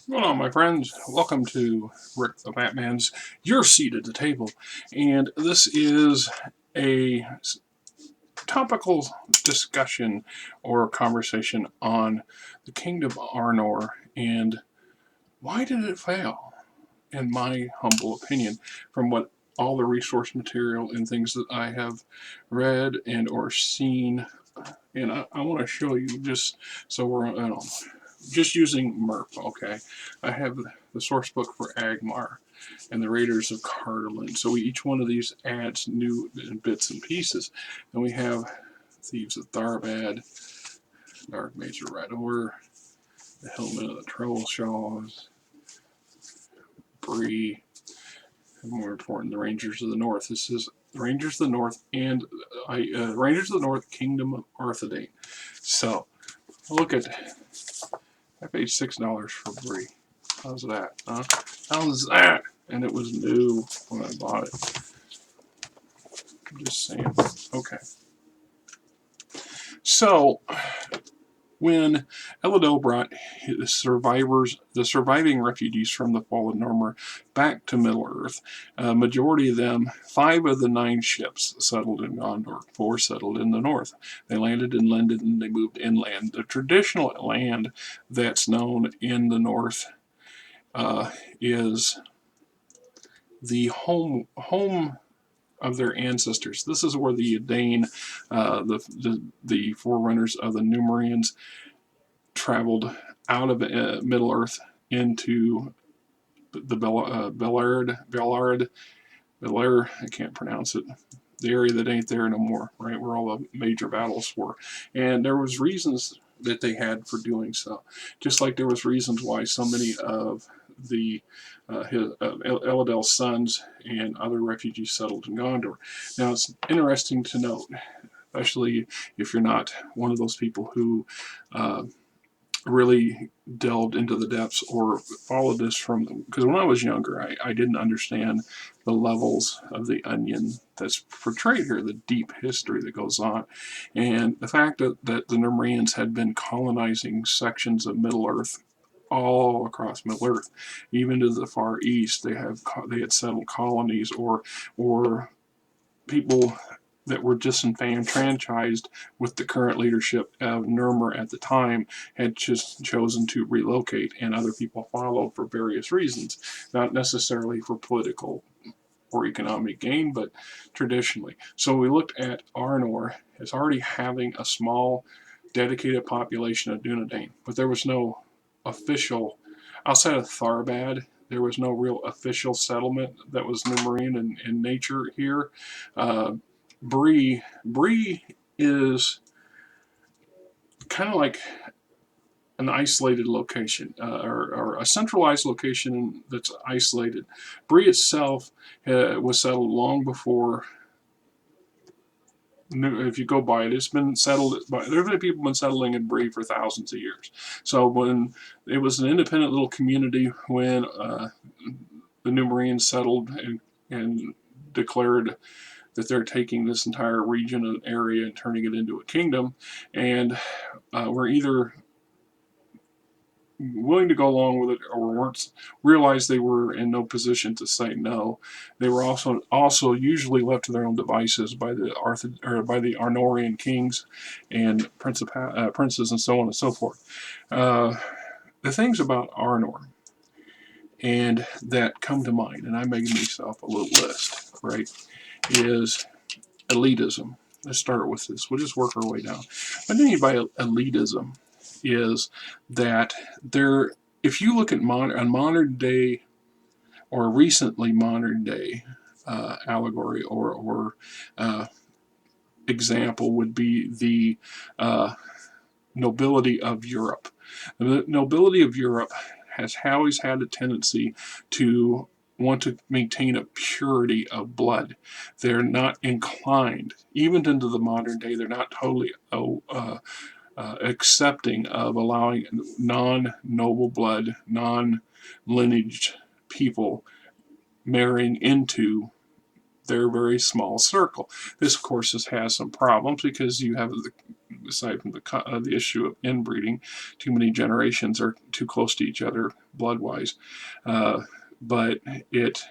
What's going on, my friends? Welcome to Rick the Batman's Your Seat at the Table. And this is a topical discussion or conversation on the Kingdom of Arnor and why did it fail, in my humble opinion, from what all the resource material and things that I have read and or seen. And I want to show you just so we're just using MERP, okay? I have the source book for Agmar and the Raiders of Cardolan. So each one of these adds new bits and pieces. And we have Thieves of Tharbad, Dark Mage of Rador, the Helmet of the Trollshaws, Bree, and more important, the Rangers of the North. This is Rangers of the North and Rangers of the North, Kingdom of Arthedain. So look at I paid $6 for Bree. How's that? Huh? How's that? And it was new when I bought it. I'm just saying. Okay. So when Eladel brought the surviving refugees from the fall of Númenor, back to Middle-earth, a majority of them, 5 of the 9 ships, settled in Gondor. 4 settled in the north. They landed in London and they moved inland. The traditional land that's known in the north is the home of their ancestors. This is where the Dane, the forerunners of the Numerians, traveled out of Middle Earth into the Belair, I can't pronounce it, the area that ain't there no more, right, where all the major battles were. And there was reasons that they had for doing so. Just like there was reasons why so many of the Eladel's sons and other refugees settled in Gondor. Now it's interesting to note, especially if you're not one of those people who really delved into the depths or followed this from, because when I was younger, I didn't understand the levels of the onion that's portrayed here, the deep history that goes on, and the fact that the Numerians had been colonizing sections of Middle Earth all across Middle Earth, even to the Far East. They had settled colonies or people that were disenfranchised with the current leadership of Númenor at the time had just chosen to relocate, and other people followed for various reasons, not necessarily for political or economic gain, but traditionally. So we looked at Arnor as already having a small, dedicated population of Dunedain, but there was no official, outside of Tharbad, there was no real official settlement that was Numerian in nature here. Bree is kind of like an isolated location, or a centralized location that's isolated. Bree itself was settled long before. If you go by it, it's been settled. There have been people been settling in Bree for thousands of years. So when it was an independent little community, when the Numerians settled and declared that they're taking this entire region and area and turning it into a kingdom, and were either willing to go along with it or weren't, realized they were in no position to say no. They were also usually left to their own devices by the Arnorian kings and princes and so on and so forth. The things about Arnor and that come to mind, and I made myself a little list, right, is elitism. Let's start with this. We'll just work our way down. What I mean by elitism is that if you look at modern day or recently modern day allegory or example would be the nobility of Europe. The nobility of Europe has always had a tendency to want to maintain a purity of blood. They're not inclined, even into the modern day, they're not totally accepting of allowing non-noble blood, non-lineage people marrying into their very small circle. This, of course, has some problems because you have aside from the issue of inbreeding, too many generations are too close to each other blood-wise. But it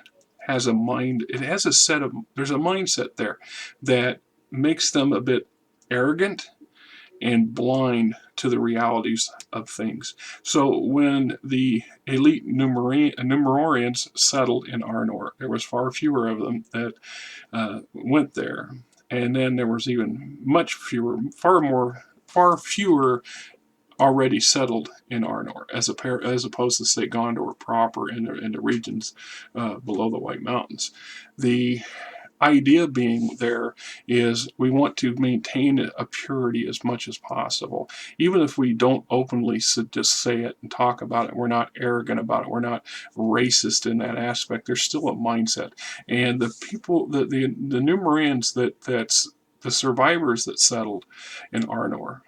has a mind. It has a set of. There's a mindset there that makes them a bit arrogant and blind to the realities of things. So when the elite Numenorians settled in Arnor, there was far fewer of them that went there, and then there was even much fewer, far fewer already settled in Arnor, as opposed to say Gondor proper in the regions below the White Mountains. The idea being there is we want to maintain a purity as much as possible. Even if we don't openly just say it and talk about it, we're not arrogant about it, we're not racist in that aspect, there's still a mindset. And the people, the Numerians that's the survivors that settled in Arnor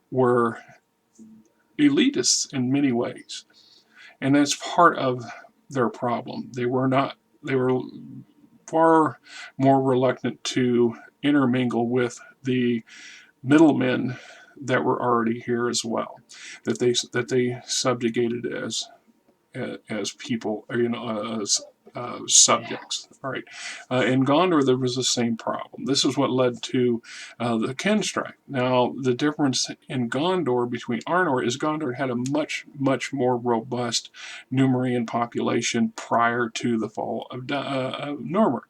were elitists in many ways. And that's part of their problem. They were far more reluctant to intermingle with the middlemen that were already here as well, that they subjugated as people, as subjects. All right. In Gondor, there was the same problem. This is what led to the kin strike. Now, the difference in Gondor between Arnor is Gondor had a much, much more robust Numerian population prior to the fall of Númenor.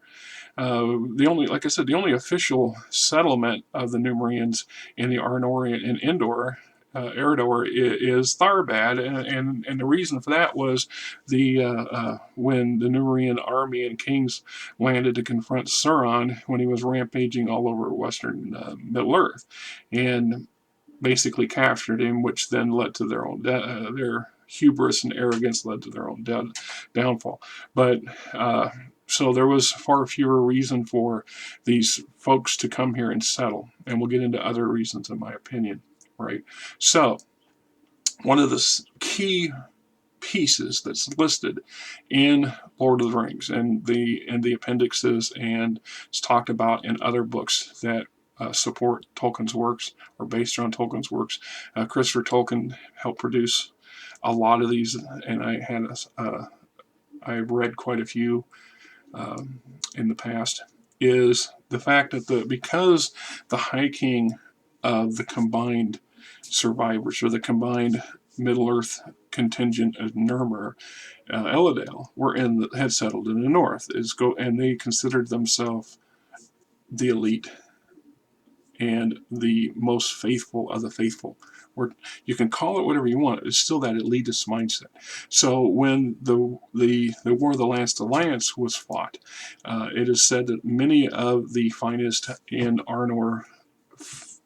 Like I said, the only official settlement of the Numerians in the Arnorian in Eredor is Tharbad, and the reason for that was when the Numerian army and kings landed to confront Sauron when he was rampaging all over western Middle Earth, and basically captured him, which then led to their hubris and arrogance led to their own downfall. But so there was far fewer reason for these folks to come here and settle, and we'll get into other reasons in my opinion. Right. So one of the key pieces that's listed in Lord of the Rings and the appendixes, and it's talked about in other books that support Tolkien's works or based on Tolkien's works. Christopher Tolkien helped produce a lot of these, and I've read quite a few in the past. Is the fact that because the High King of the combined survivors, or the combined Middle Earth contingent of Númenor, Eladel, had settled in the north, and they considered themselves the elite and the most faithful of the faithful. Or you can call it whatever you want. It's still that elitist mindset. So when the War of the Last Alliance was fought, it is said that many of the finest in Arnor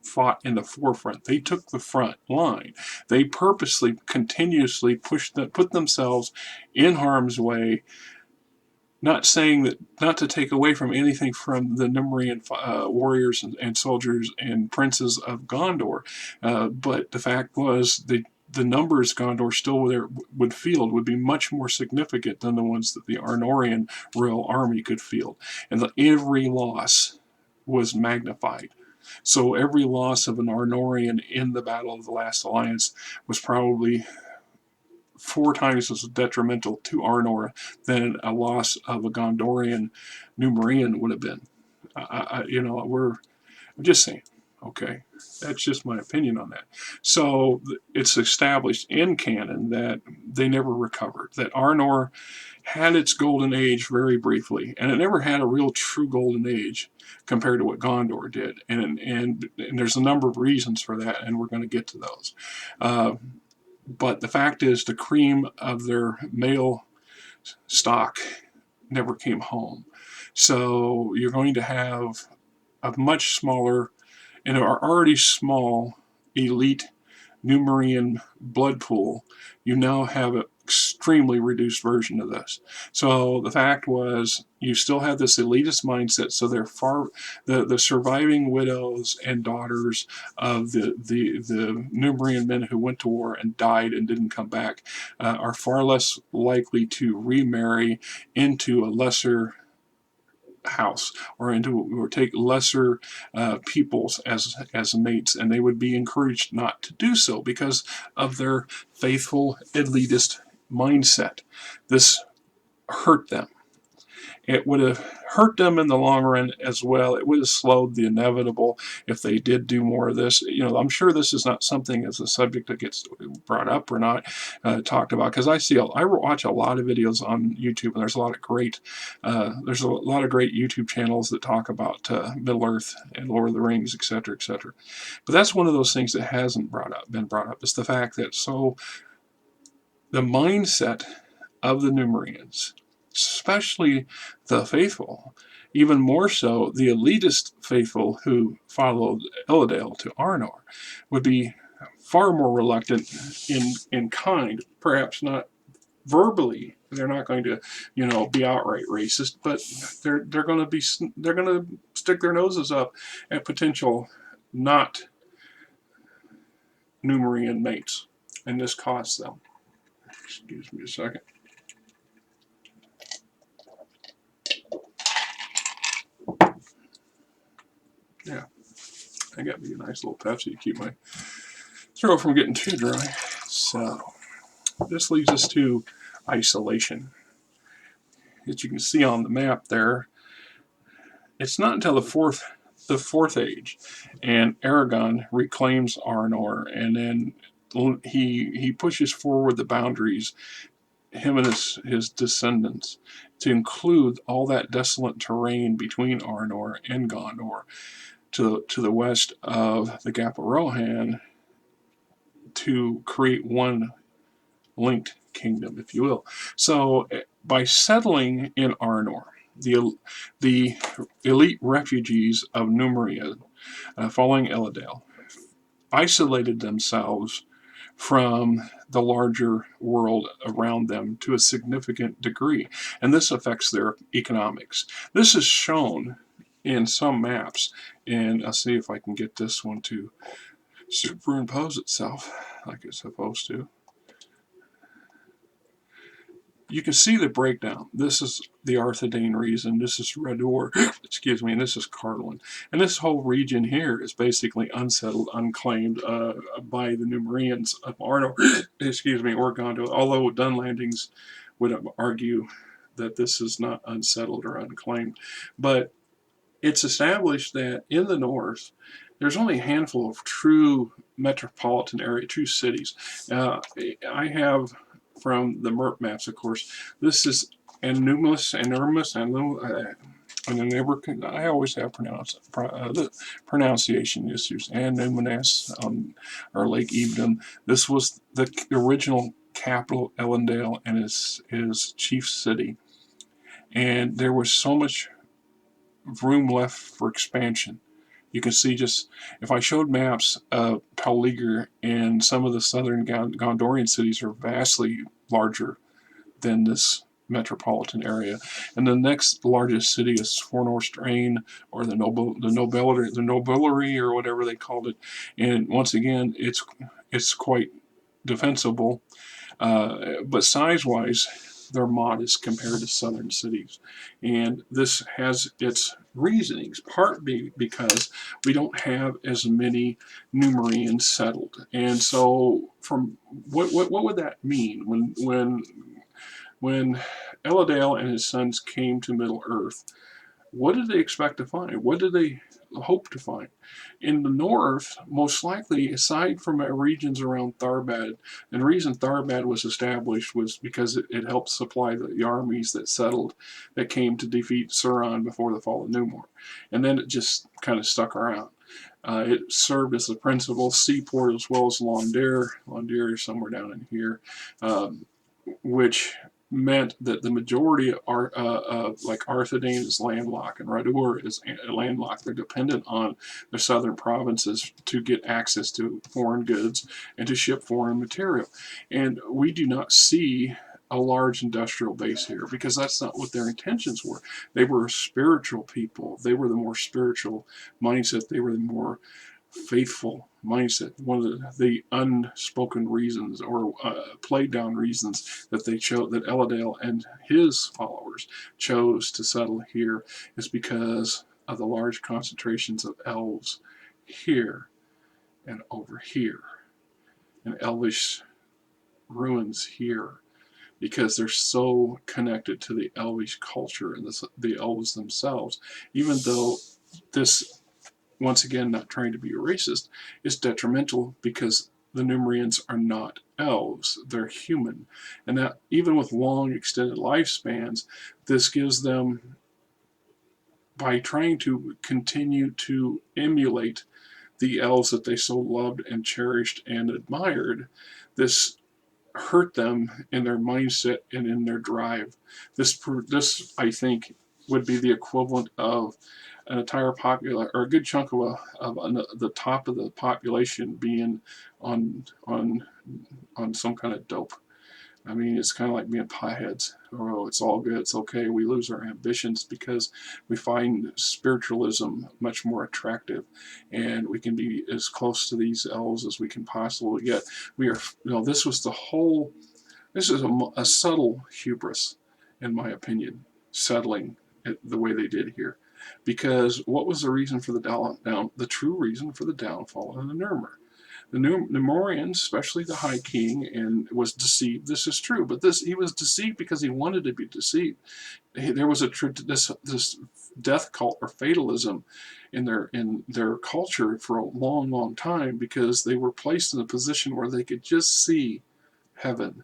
fought in the forefront. They took the front line. They purposely, continuously put themselves in harm's way. Not saying that, not to take away from anything from the Numerian warriors and soldiers and princes of Gondor, but the fact was the numbers Gondor still would field would be much more significant than the ones that the Arnorian royal army could field, and every loss was magnified. So every loss of an Arnorian in the Battle of the Last Alliance was probably 4 times as detrimental to Arnor than a loss of a Gondorian Numerian would have been. I'm just saying. Okay, that's just my opinion on that. So it's established in canon that they never recovered. That Arnor had its golden age very briefly, and it never had a real true golden age compared to what Gondor did. And there's a number of reasons for that, and we're going to get to those. But the fact is, the cream of their male stock never came home. So you're going to have a much smaller, and our already small, elite Numerian blood pool. You now have an extremely reduced version of this. So the fact was, you still have this elitist mindset. So they're the surviving widows and daughters of the Numerian men who went to war and died and didn't come back are far less likely to remarry into a lesser house, or take lesser peoples as mates, and they would be encouraged not to do so because of their faithful elitist mindset. This hurt them. It would have hurt them in the long run as well. It would have slowed the inevitable if they did do more of this. I'm sure this is not something as a subject that gets brought up or not talked about, because I watch a lot of videos on YouTube, and there's a lot of great YouTube channels that talk about Middle Earth and Lord of the Rings, etc., etc. But that's one of those things that hasn't been brought up. Is the fact that the mindset of the Numerians, especially the faithful, even more so the elitist faithful who followed Elendil to Arnor, would be far more reluctant in kind, perhaps not verbally. They're not going to, be outright racist, but they're going to stick their noses up at potential not Numerian mates, and this costs them. Excuse me a second. Yeah, I got me a nice little Pepsi to keep my throat from getting too dry. So this leads us to isolation. As you can see on the map there, it's not until the fourth age, and Aragon reclaims Arnor, and then he pushes forward the boundaries, him and his descendants, to include all that desolate terrain between Arnor and Gondor to the west of the Gap of Rohan, to create one linked kingdom, if you will. So by settling in Arnor, the elite refugees of Numeria, following Elendil, isolated themselves from the larger world around them to a significant degree, and this affects their economics. This is shown in some maps, and I'll see if I can get this one to superimpose itself like it's supposed to. You can see the breakdown. This is the Arthedain region, this is Redor, excuse me, and this is Carlin. And this whole region here is basically unsettled, unclaimed by the Numerians of Arnor, excuse me, or Gondor, although Dunlandings would argue that this is not unsettled or unclaimed. But it's established that in the north, there's only a handful of true metropolitan area, true cities. I have, from the MERP maps, of course, this is Enumus, and I always have the pronunciation issues. Numenus, or Lake Ebdom. This was the original capital, Elendil, and his chief city. And there was so much room left for expansion. You can see, just if I showed maps of Pelliger, and some of the southern Gondorian cities are vastly larger than this metropolitan area. And the next largest city is Fornorstrain, or the Noblery, or whatever they called it. And once again, it's quite defensible, but size-wise, they're modest compared to southern cities. And this has its reasonings, part because we don't have as many Numerians settled. And so, from what would that mean when Elendil and his sons came to Middle Earth? What did they expect to find? What did they hope to find? In the north, most likely, aside from regions around Tharbad, and the reason Tharbad was established was because it helped supply the armies that came to defeat Sauron before the fall of Númenor. And then it just kind of stuck around. It served as the principal seaport, as well as Londere. Londere is somewhere down in here, which meant that the majority of like Arthedain is landlocked and Redor is landlocked. They're dependent on the southern provinces to get access to foreign goods and to ship foreign material. And we do not see a large industrial base here, because that's not what their intentions were. They were a spiritual people. They were the more spiritual mindset. They were the more faithful mindset. One of the unspoken reasons, or played down reasons, that they chose, that Eladil and his followers chose to settle here, is because of the large concentrations of elves here and over here, and elvish ruins here, because they're so connected to the elvish culture and the elves themselves. Even though this, once again, not trying to be racist, is detrimental, because the Numerians are not elves, they're human. And that, even with long extended lifespans, this gives them, by trying to continue to emulate the elves that they so loved and cherished and admired, this hurt them in their mindset and in their drive. This I think would be the equivalent of an entire population, or a good chunk of the top of the population being on some kind of dope. I mean, it's kind of like being pieheads. Oh, it's all good, it's okay. We lose our ambitions because we find spiritualism much more attractive, and we can be as close to these elves as we can possibly get. We are, this was the whole. This is a subtle hubris, in my opinion, settling it the way they did here, because what was the reason for the true reason for the downfall of the Númenor? The Numerians, especially the High King, and was deceived. This is true, but he was deceived because he wanted to be deceived. There was this death cult or fatalism in their culture for a long, long time, because they were placed in a position where they could just see heaven,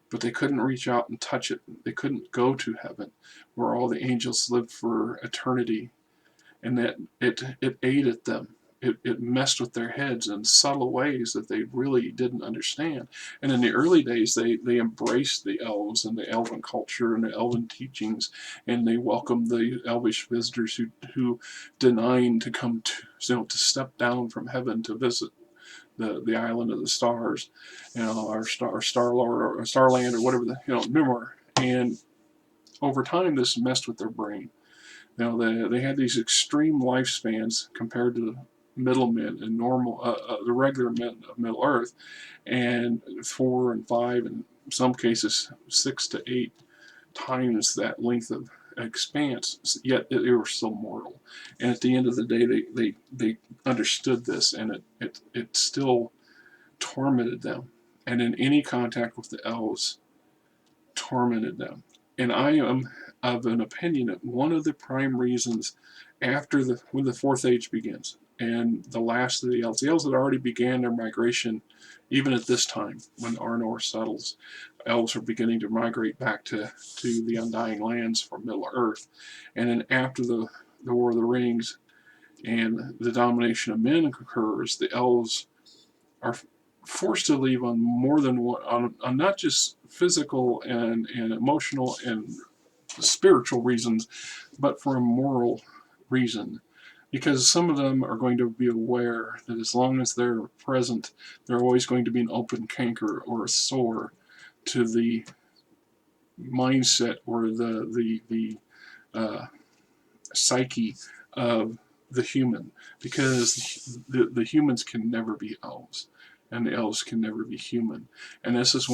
but they couldn't reach out and touch it. They couldn't go to heaven, where all the angels lived for eternity, and that it ate at them. It messed with their heads in subtle ways that they really didn't understand. And in the early days, they embraced the elves and the elven culture and the elven teachings, and they welcomed the elvish visitors who deigned to come to step down from heaven to visit the island of the stars, our Star-Lord, or Starland, or whatever, Númenor. And over time, this messed with their brain. They had these extreme lifespans compared to middlemen and the regular men of Middle Earth, and 4 and 5, and in some cases 6 to 8 times that length of expanse. Yet they were still mortal. And at the end of the day, they understood this, and it still tormented them. And in any contact with the elves, tormented them. And I am of an opinion that one of the prime reasons, when the Fourth Age begins, and the last of the elves had already began their migration, even at this time when Arnor settles. Elves are beginning to migrate back to the Undying Lands from Middle Earth. And then after the War of the Rings and the domination of men occurs, the elves are forced to leave on more than one, on not just physical and emotional and spiritual reasons, but for a moral reason. Because some of them are going to be aware that as long as they're present, they're always going to be an open canker or a sore to the mindset or the psyche of the human, because the humans can never be elves, and the elves can never be human. And this is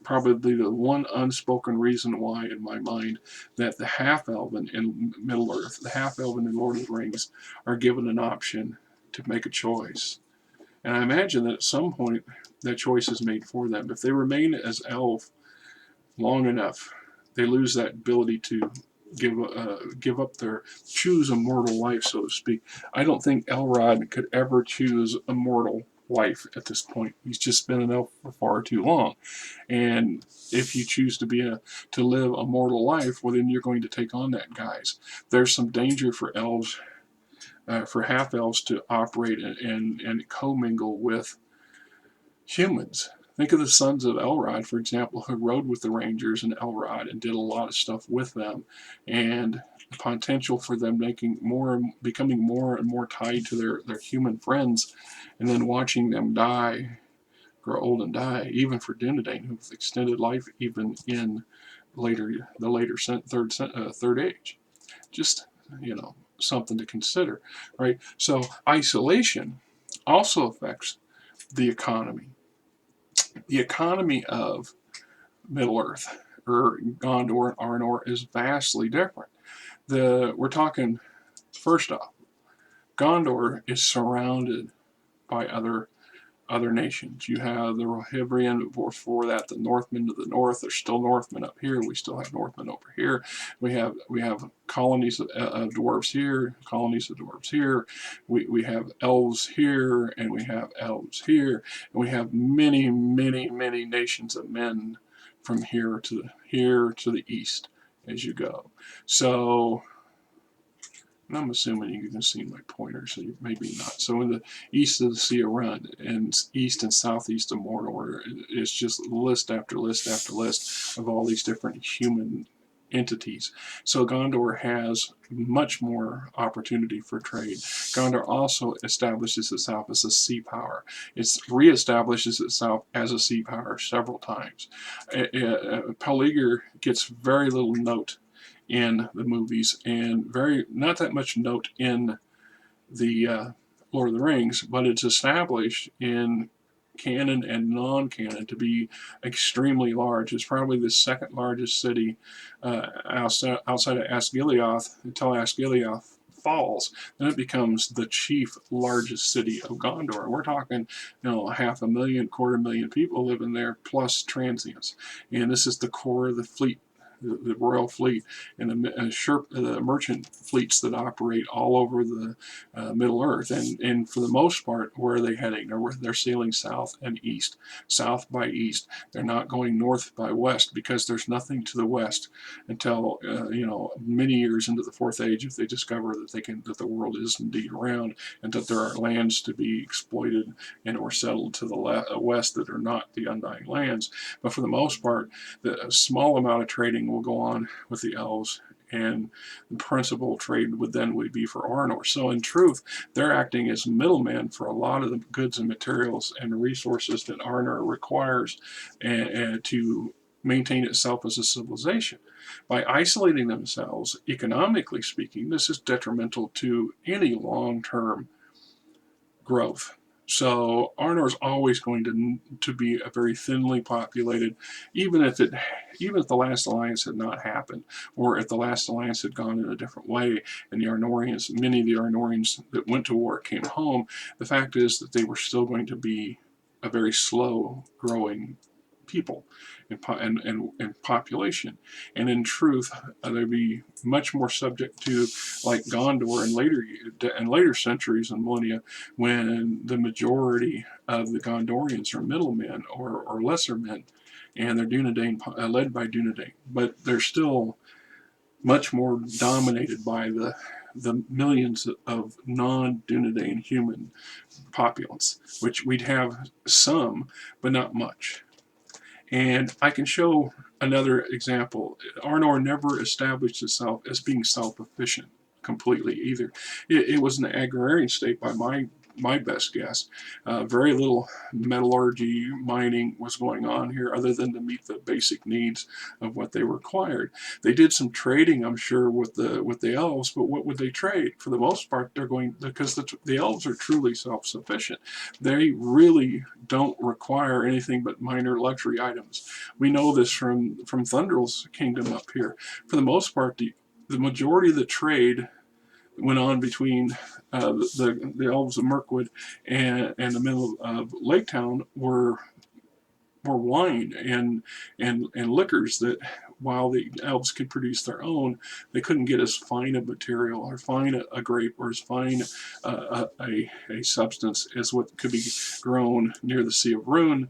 probably the one unspoken reason why, in my mind, that the half-elven in Middle Earth, the half-elven in Lord of the Rings, are given an option to make a choice. And I imagine that at some point that choice is made for them. If they remain as elf long enough, they lose that ability to give up choose a mortal life, so to speak. I don't think Elrod could ever choose a mortal life at this point. He's just been an elf for far too long. And if you choose to live a mortal life, well, then you're going to take on that, guys. There's some danger for elves, for half elves, to operate and commingle with humans. Think of the sons of Elrod, for example, who rode with the Rangers and Elrod and did a lot of stuff with them, and the potential for them becoming more and more tied to their human friends, and then watching them grow old and die. Even for Dunedain, who's extended life even in the later third age. Just something to consider, right? So isolation also affects the economy. The economy of Middle Earth, or Gondor and Arnor, is vastly different. We're talking, first off, Gondor is surrounded by other nations. You have the Rohirrim, before that the Northmen to the north. There's still Northmen up here. We still have Northmen over here. We have colonies of dwarves here, colonies of dwarves here. We have elves here, and we have elves here, and we have many, many, many nations of men from here to the east as you go. So, and I'm assuming you can see my pointer, so maybe not. So in the east of the Sea of Run and east and southeast of Mordor, it's just list after list after list of all these different human entities. So Gondor has much more opportunity for trade. Gondor also establishes itself as a sea power. It reestablishes itself as a sea power several times. Pelegar gets very little note in the movies, and very not that much note in the Lord of the Rings, but it's established in canon and non-canon to be extremely large. It's probably the second largest city outside of Asgiliath until Asgiliath falls. Then it becomes the chief largest city of Gondor. And we're talking, 500,000, 250,000 people living there, plus transients. And this is the core of the fleet, the royal fleet, and the merchant fleets that operate all over the Middle Earth. And for the most part, where are they heading? They're sailing south and east, south by east. They're not going north by west, because there's nothing to the west until many years into the Fourth Age, if they discover that the world is indeed round, and that there are lands to be exploited and or settled to the west that are not the Undying Lands. But for the most part, a small amount of trading will go on with the elves, and the principal trade would be for Arnor. So in truth, they're acting as middlemen for a lot of the goods and materials and resources that Arnor requires and to maintain itself as a civilization. By isolating themselves, economically speaking, this is detrimental to any long-term growth. So Arnor is always going to be a very thinly populated, even if the last alliance had not happened, or if the last alliance had gone in a different way, and many of the Arnorians that went to war came home. The fact is that they were still going to be a very slow growing people and population. And in truth, they'd be much more subject to, like Gondor in later centuries and millennia, when the majority of the Gondorians are middlemen or lesser men, and they're led by Dunedain. But they're still much more dominated by the millions of non-Dunedain human populace, which we'd have some, but not much. And I can show another example. Arnor never established itself as being self-sufficient completely either. It was an agrarian state by my best guess. Very little metallurgy, mining was going on here other than to meet the basic needs of what they required. They did some trading, I'm sure, with the elves, but what would they trade? For the most part, because the elves are truly self-sufficient. They really don't require anything but minor luxury items. We know this from Thunderl's kingdom up here. For the most part, the majority of the trade went on between the elves of Mirkwood and the middle of Lake Town were wine and liquors that, while the elves could produce their own, they couldn't get as fine a material or fine a grape or as fine a substance as what could be grown near the Sea of Rune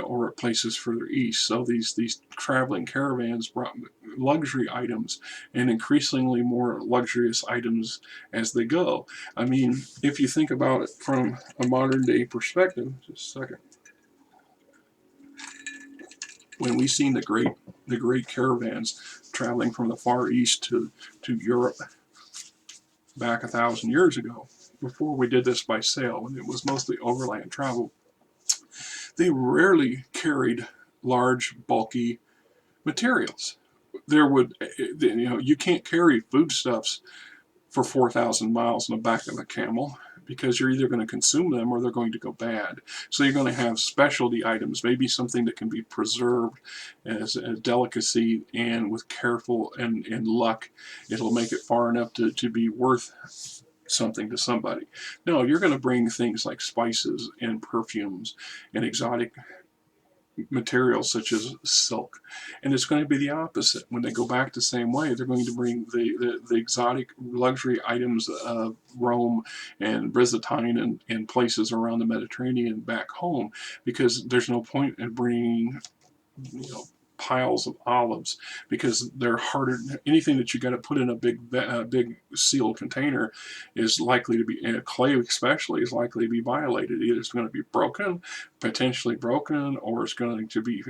or places further east. So these traveling caravans brought luxury items and increasingly more luxurious items as they go. I mean, if you think about it from a modern day perspective, just a second. When we seen the great caravans traveling from the Far East to Europe back 1,000 years ago, before we did this by sail, and it was mostly overland travel, they rarely carried large, bulky materials. You can't carry foodstuffs for 4,000 miles on the back of a camel. because you're either going to consume them or they're going to go bad. So you're going to have specialty items, maybe something that can be preserved as a delicacy, and with careful and luck, it'll make it far enough to be worth something to somebody. No, you're going to bring things like spices and perfumes and exotic materials such as silk, and it's going to be the opposite. When they go back the same way, they're going to bring the exotic luxury items of Rome and Byzantine and places around the Mediterranean back home, because there's no point in bringing, you know, piles of olives, because they're harder. Anything that you got to put in a big sealed container is likely to be, clay especially, is likely to be violated. Either it's going to be broken, potentially broken, or it's going to be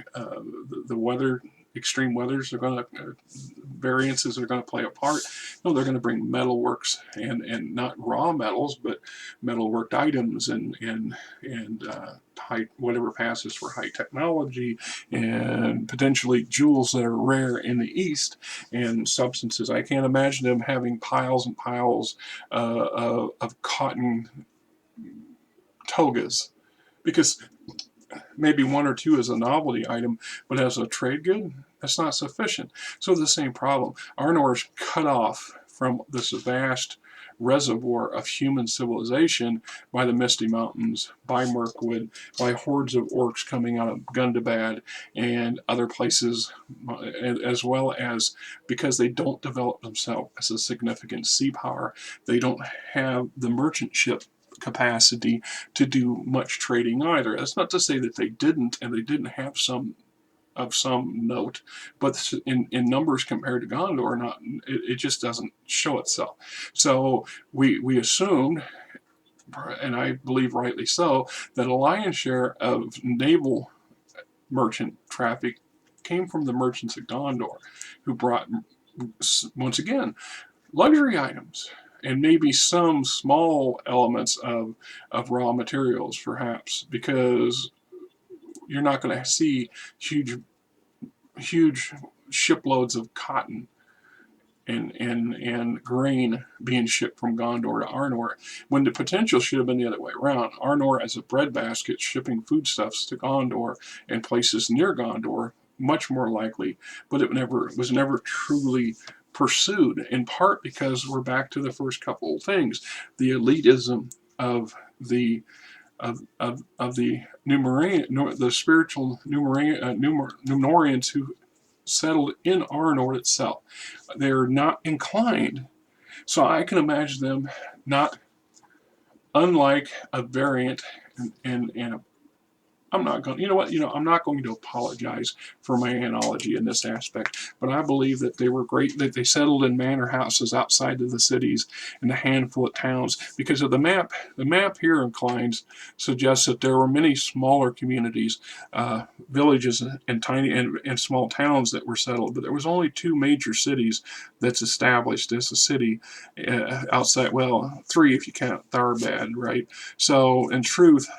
the weather. Extreme weathers are going to, variances are going to play a part. No, they're going to bring metalworks and not raw metals, but metalworked items and high, whatever passes for high technology, and potentially jewels that are rare in the East, and substances. I can't imagine them having piles and piles of cotton togas, because maybe one or two is a novelty item, but as a trade good, that's not sufficient. So the same problem. Arnor is cut off from this vast reservoir of human civilization by the Misty Mountains, by Mirkwood, by hordes of orcs coming out of Gundabad and other places, as well as because they don't develop themselves as a significant sea power. They don't have the merchant ship capacity to do much trading either. That's not to say that they didn't, and they didn't have some of some note, but in numbers compared to Gondor, not, it just doesn't show itself. So we assumed, and I believe rightly so, that a lion's share of naval merchant traffic came from the merchants of Gondor, who brought, once again, luxury items, and maybe some small elements of raw materials, perhaps, because you're not going to see huge shiploads of cotton and grain being shipped from Gondor to Arnor, when the potential should have been the other way around. Arnor as a breadbasket shipping foodstuffs to Gondor and places near Gondor, much more likely, but it was never truly pursued, in part because we're back to the first couple of things. The elitism of the Numerian, the spiritual Numenoreans who settled in Arnor itself. They're not inclined, so I can imagine them not, unlike a variant, and I'm not going. You know what? I'm not going to apologize for my analogy in this aspect, but I believe that they were great. That they settled in manor houses outside of the cities, in a handful of towns. Because of the map here inclines suggests that there were many smaller communities, villages, and tiny and small towns that were settled. But there was only two major cities that's established as a city outside. Well, three if you count Tharbad, right? So in truth,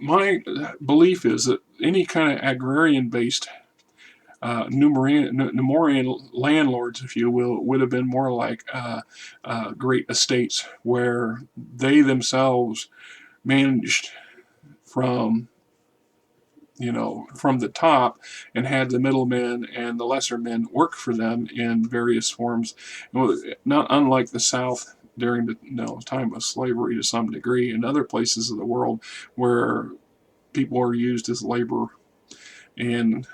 my belief is that any kind of agrarian-based Numerian landlords, if you will, would have been more like great estates, where they themselves managed from from the top, and had the middlemen and the lesser men work for them in various forms. Not unlike the South during the time of slavery to some degree, in other places of the world where people are used as labor, and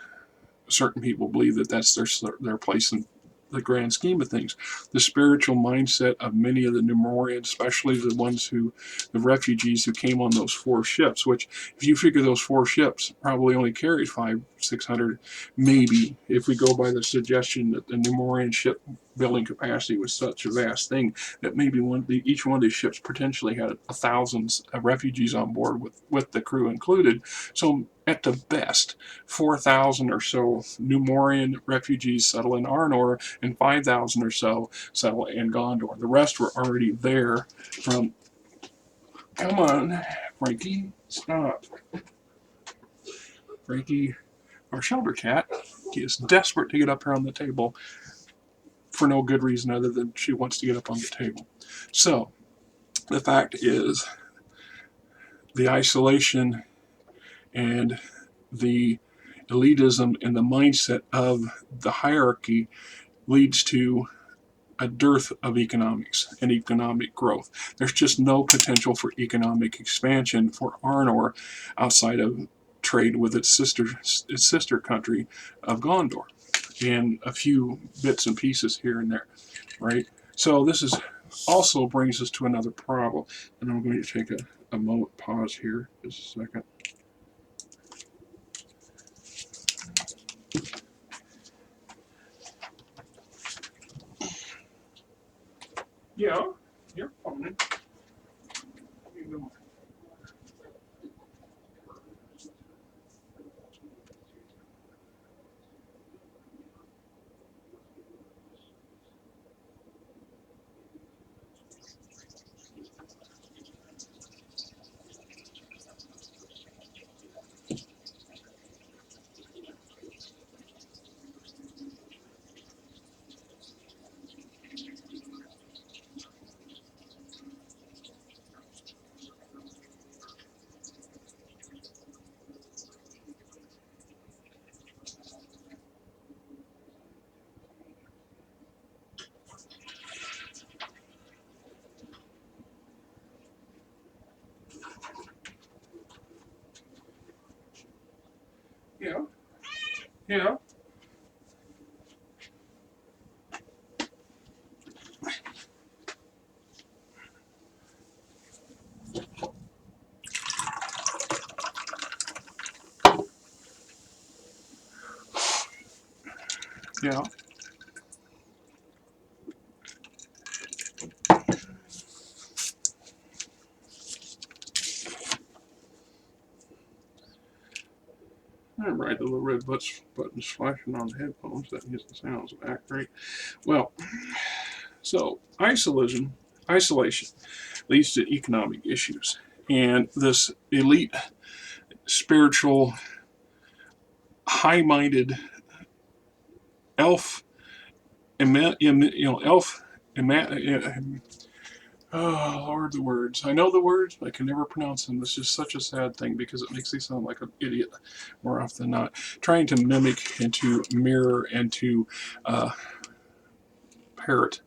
certain people believe that that's their place in the grand scheme of things. The spiritual mindset of many of the Numerians, especially the refugees who came on those 4 ships, which, if you figure those 4 ships probably only carried 500-600, maybe, if we go by the suggestion that the Numerian ship building capacity was such a vast thing, that maybe each one of these ships potentially had 1,000 refugees on board with the crew included. So at the best, 4,000 or so Numerian refugees settle in Arnor, and 5,000 or so settle in Gondor. The rest were already there from... Come on, Frankie, stop. Frankie, our shelter cat, he is desperate to get up here on the table for no good reason other than she wants to get up on the table. So, The fact is, the isolation and the elitism and the mindset of the hierarchy leads to a dearth of economics and economic growth. There's just no potential for economic expansion for Arnor outside of trade with its sister country of Gondor, and a few bits and pieces here and there, right? So this is also brings us to another problem, and I'm going to take a moment pause here, just a second. Yeah, you're fine. Yeah, yeah, yeah. All right, the little red button's flashing on the headphones. That means the sounds back, right? Well, so isolation leads to economic issues, and this elite, spiritual, high-minded elf, elf, oh Lord, the words. I know the words, but I can never pronounce them. It's just such a sad thing because it makes me sound like an idiot more often than not. Trying to mimic and to mirror and to parrot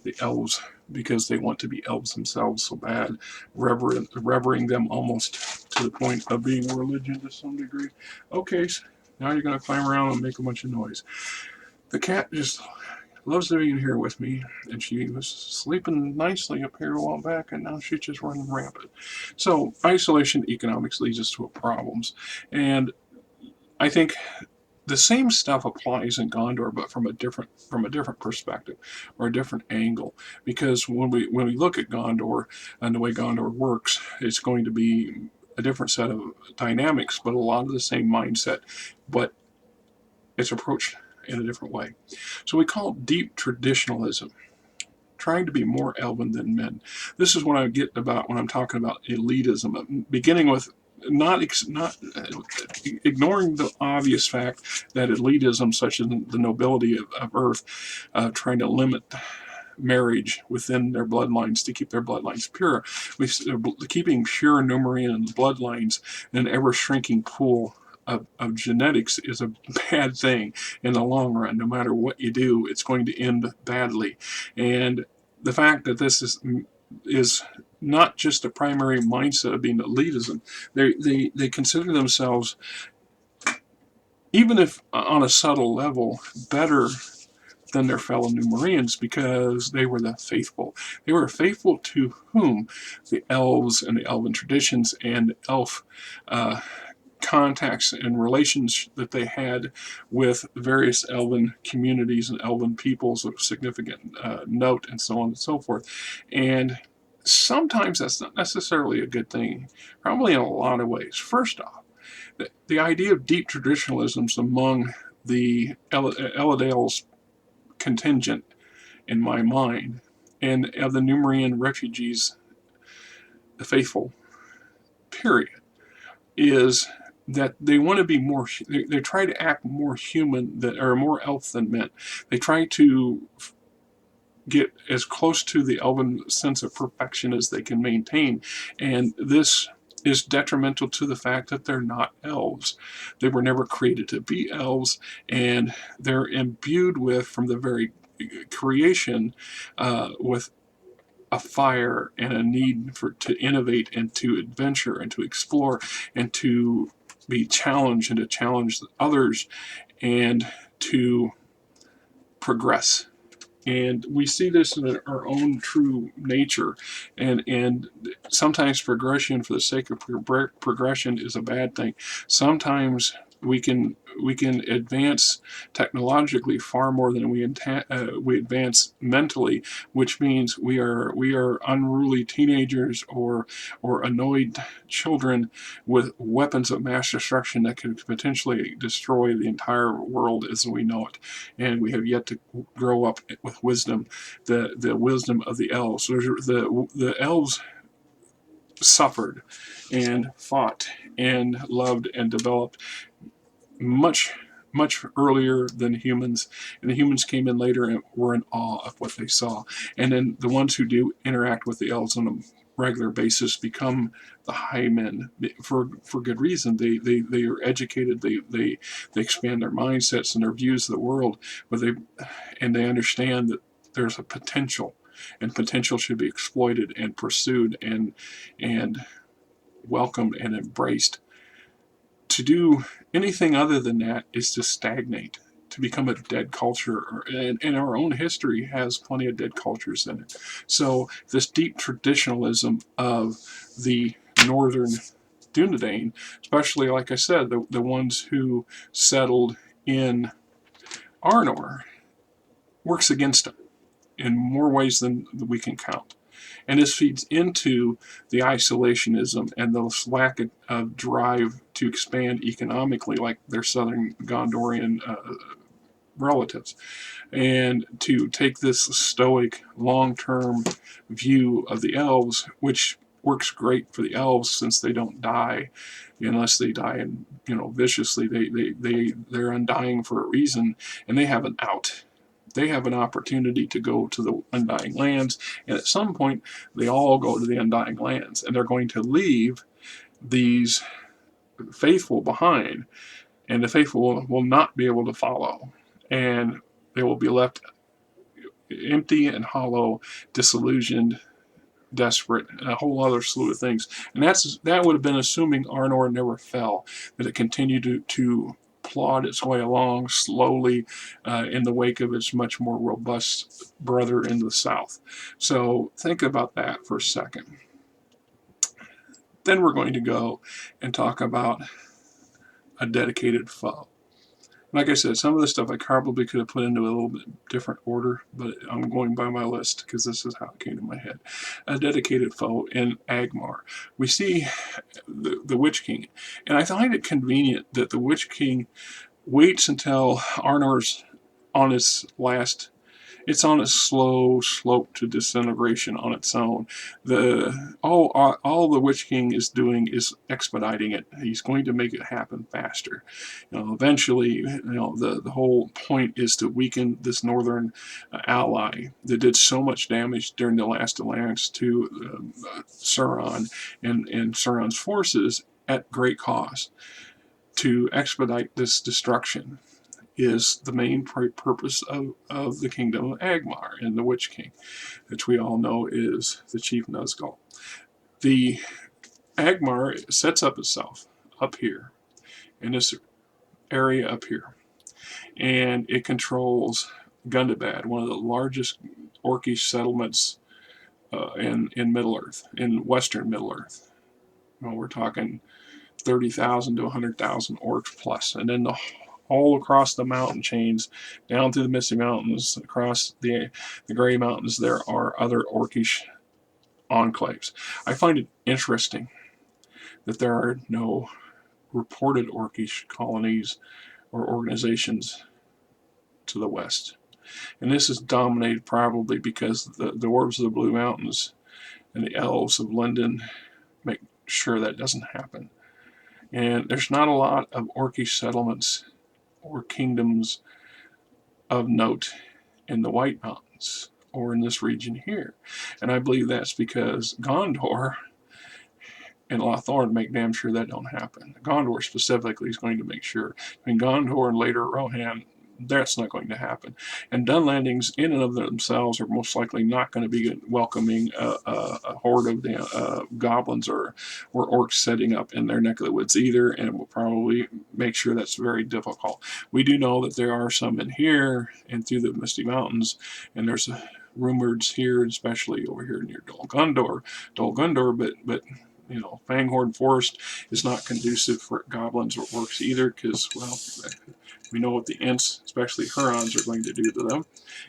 the elves because they want to be elves themselves so bad, revering them almost to the point of being a religion to some degree. Okay, so now you're going to climb around and make a bunch of noise. The cat just loves being here with me, and she was sleeping nicely up here a while back, and now she's just running rampant. So isolation economics leads us to problems, and I think the same stuff applies in Gondor, but from a different perspective or a different angle. Because when we look at Gondor and the way Gondor works, it's going to be a different set of dynamics, but a lot of the same mindset, but it's approached in a different way. So we call it deep traditionalism, trying to be more elven than men. This is what I get about when I'm talking about elitism, beginning with not ignoring the obvious fact that elitism, such as the nobility of Earth, trying to limit marriage within their bloodlines to keep their bloodlines pure. Keeping pure Numerian bloodlines in an ever shrinking pool of genetics is a bad thing in the long run. No matter what you do, it's going to end badly. And the fact that this is not just a primary mindset of being elitism, they consider themselves, even if on a subtle level, better than their fellow Numerians because they were the faithful. They were faithful to whom? The elves and the elven traditions and elf contacts and relations that they had with various elven communities and elven peoples of significant note, and so on and so forth. And sometimes that's not necessarily a good thing, probably in a lot of ways. First off, the idea of deep traditionalisms among the Elendale's contingent, in my mind, and of the Numerian refugees, the faithful, period, is that they want to be more, they try to act more human than, or more elf than men. They try to get as close to the elven sense of perfection as they can maintain. And this is detrimental to the fact that they're not elves. They were never created to be elves, and they're imbued with, from the very creation, with a fire and a need to innovate and to adventure and to explore and to be challenged and to challenge others and to progress. And we see this in our own true nature, and sometimes progression for the sake of progression is a bad thing. Sometimes we can advance technologically far more than we advance mentally, which means we are unruly teenagers or annoyed children with weapons of mass destruction that could potentially destroy the entire world as we know it. And we have yet to grow up with wisdom, the wisdom of the elves. The elves suffered and fought and loved and developed much earlier than humans, and the humans came in later and were in awe of what they saw. And then the ones who do interact with the elves on a regular basis become the high men for good reason. They are educated. They expand their mindsets and their views of the world, but they understand that there's a potential, and potential should be exploited and pursued and welcomed and embraced. To do anything other than that is to stagnate, to become a dead culture. And our own history has plenty of dead cultures in it. So this deep traditionalism of the northern Dunedain, especially, like I said, the ones who settled in Arnor, works against them in more ways than we can count. And this feeds into the isolationism and the lack of drive to expand economically, like their southern Gondorian relatives, and to take this stoic, long-term view of the elves, which works great for the elves since they don't die unless they die and viciously. They're undying for a reason, and they have an out. They have an opportunity to go to the Undying Lands, and at some point, they all go to the Undying Lands, and they're going to leave these faithful behind, and the faithful will not be able to follow, and they will be left empty and hollow, disillusioned, desperate, and a whole other slew of things. And that would have been assuming Arnor never fell, that it continued to plod its way along slowly in the wake of its much more robust brother in the south. So think about that for a second. Then we're going to go and talk about a dedicated foe. Like I said, some of the stuff I probably could have put into a little bit different order, but I'm going by my list because this is how it came to my head. A dedicated foe in Angmar. We see the Witch King, and I find it convenient that the Witch King waits until Arnor's on its last. It's on a slow slope to disintegration on its own. All the Witch King is doing is expediting it. He's going to make it happen faster. Eventually, the whole point is to weaken this northern ally that did so much damage during the last alliance to Sauron and Sauron's forces at great cost. To expedite this destruction is the main purpose of the kingdom of Angmar and the Witch King, which we all know is the Chief Nazgul. The Angmar sets up itself up here, in this area up here, and it controls Gundabad, one of the largest Orcish settlements in Middle-earth, in Western Middle-earth. We're talking 30,000 to 100,000 orcs plus, and then all across the mountain chains, down through the Misty Mountains, across the Grey Mountains, there are other Orcish enclaves. I find it interesting that there are no reported Orcish colonies or organizations to the west. And this is dominated probably because the dwarves of the Blue Mountains and the elves of London make sure that doesn't happen. And there's not a lot of Orcish settlements or kingdoms of note in the White Mountains or in this region here. And I believe that's because Gondor and Lothlorien make damn sure that don't happen. Gondor specifically is going to make sure. I mean, Gondor and later Rohan, that's not going to happen. And Dunlandings, in and of themselves, are most likely not going to be welcoming a horde of goblins or orcs setting up in their neck of the woods either, and will probably make sure that's very difficult. We do know that there are some in here and through the Misty Mountains, and there's rumors here, especially over here near Dol Guldur, but you know, Fanghorn Forest is not conducive for goblins or orcs either, because, well, we know what the Ents, especially Hurons, are going to do to them.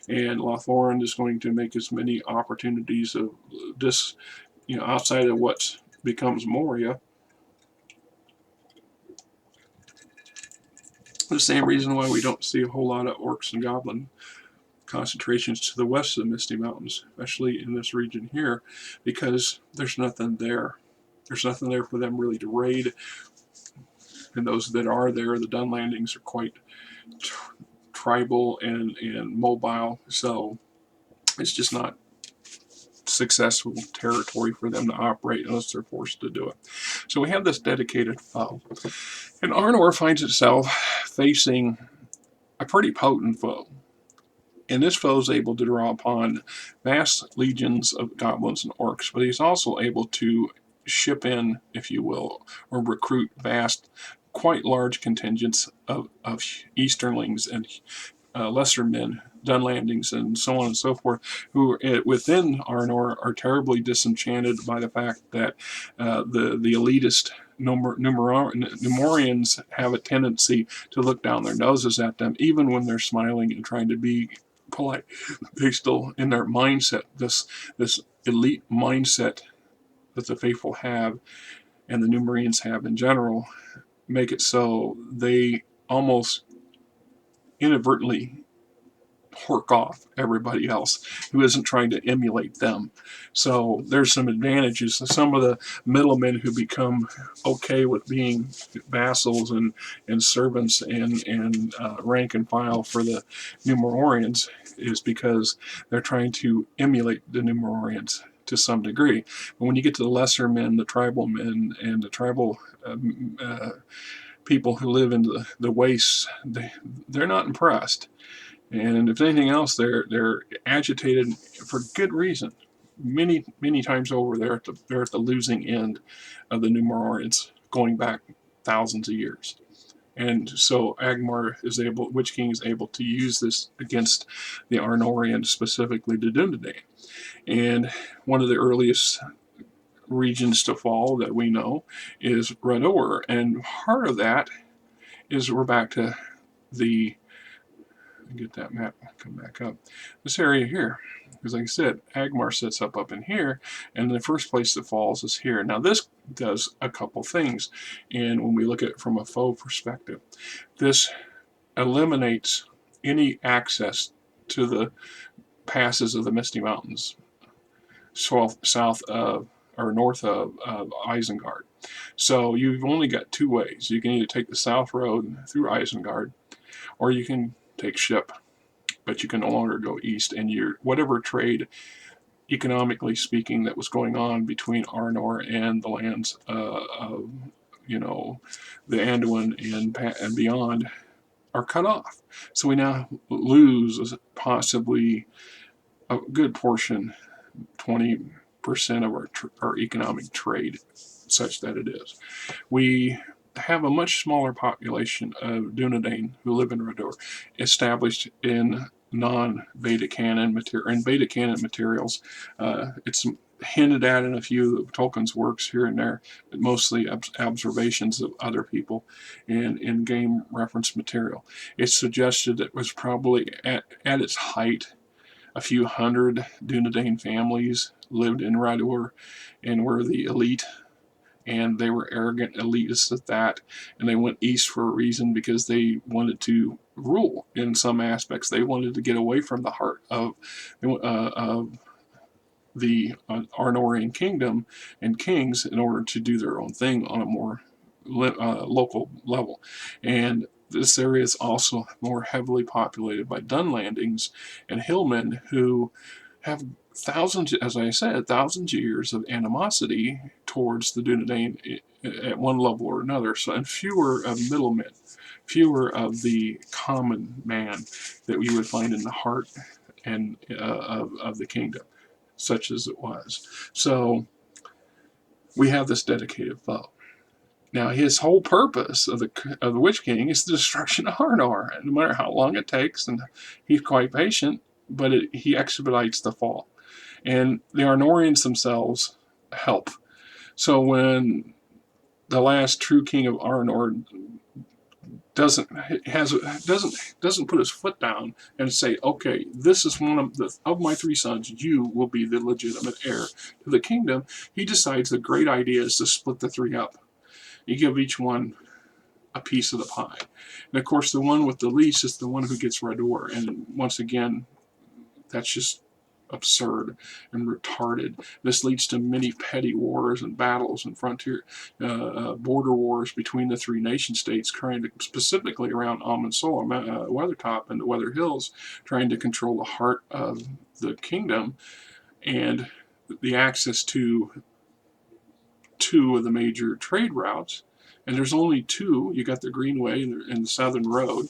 And Lothlorien is going to make as many opportunities of this, you know, outside of what becomes Moria. The same reason why we don't see a whole lot of orcs and goblin concentrations to the west of the Misty Mountains, especially in this region here, because there's nothing there. There's nothing there for them really to raid, and those that are there, the Dunlandings, are quite tribal and mobile, so it's just not successful territory for them to operate unless they're forced to do it. So we have this dedicated foe, and Arnor finds itself facing a pretty potent foe. And this foe is able to draw upon vast legions of goblins and orcs, but he's also able to ship in, if you will, or recruit vast, quite large contingents of Easternlings and lesser men, Dunlandings, and so on and so forth, who within Arnor are terribly disenchanted by the fact that the elitist Numerians have a tendency to look down their noses at them, even when they're smiling and trying to be polite. They still, in their mindset, this elite mindset that the faithful have and the Numerians have in general, make it so they almost inadvertently hork off everybody else who isn't trying to emulate them. So there's some advantages. Some of the middlemen who become okay with being vassals and servants and rank and file for the Numenorians is because they're trying to emulate the Numenorians to some degree. But when you get to the lesser men, the tribal men, and the tribal people who live in the wastes, they're not impressed. And if anything else, they're agitated for good reason. Many times over, they're at the losing end of the Numenorians, going back thousands of years. And so Witch King is able to use this against the Arnorians, specifically the Dunedain. And one of the earliest regions to fall that we know is Rador, and part of that is we're back to get that map, come back up, this area here, because like I said, Agmar sets up in here, and the first place that falls is here. Now this does a couple things, and when we look at it from a foe perspective, this eliminates any access to the passes of the Misty Mountains south of or north of Isengard. So you've only got two ways. You can either take the south road through Isengard, or you can take ship, but you can no longer go east, and whatever trade, economically speaking, that was going on between Arnor and the lands of, you know, the Anduin and beyond are cut off. So we now lose possibly a good portion, 20% of our economic trade, such that it is. We have a much smaller population of Dunedain who live in Rador, established in non-Vedic canon materials. It's hinted at in a few of Tolkien's works here and there, but mostly observations of other people and in-game reference material. It's suggested it was probably at its height a few hundred Dunedain families lived in Rador and were the elite, and they were arrogant elitists at that, and they went east for a reason, because they wanted to rule in some aspects. They wanted to get away from the heart of the Arnorian kingdom and kings in order to do their own thing on a more local level. And this area is also more heavily populated by Dunlandings and hillmen who have thousands, as I said, thousands of years of animosity towards the Dunedain at one level or another. So, and fewer of middlemen, fewer of the common man that we would find in the heart and of the kingdom, such as it was. So we have this dedicated foe. Now, his whole purpose of the Witch King is the destruction of Arnor, no matter how long it takes, and he's quite patient, but he expedites the fall. And the Arnorians themselves help. So when the last true king of Arnor doesn't put his foot down and say, okay, this is one of my three sons, you will be the legitimate heir to the kingdom. He decides the great idea is to split the three up. You give each one a piece of the pie. And of course, the one with the least is the one who gets Rador. And once again, that's just absurd and retarded. This leads to many petty wars and battles and frontier border wars between the three nation states, trying to, specifically around Amon Sol, Weathertop, and the Weather Hills, trying to control the heart of the kingdom and the access to two of the major trade routes. And there's only two. You got the Greenway and the Southern Road,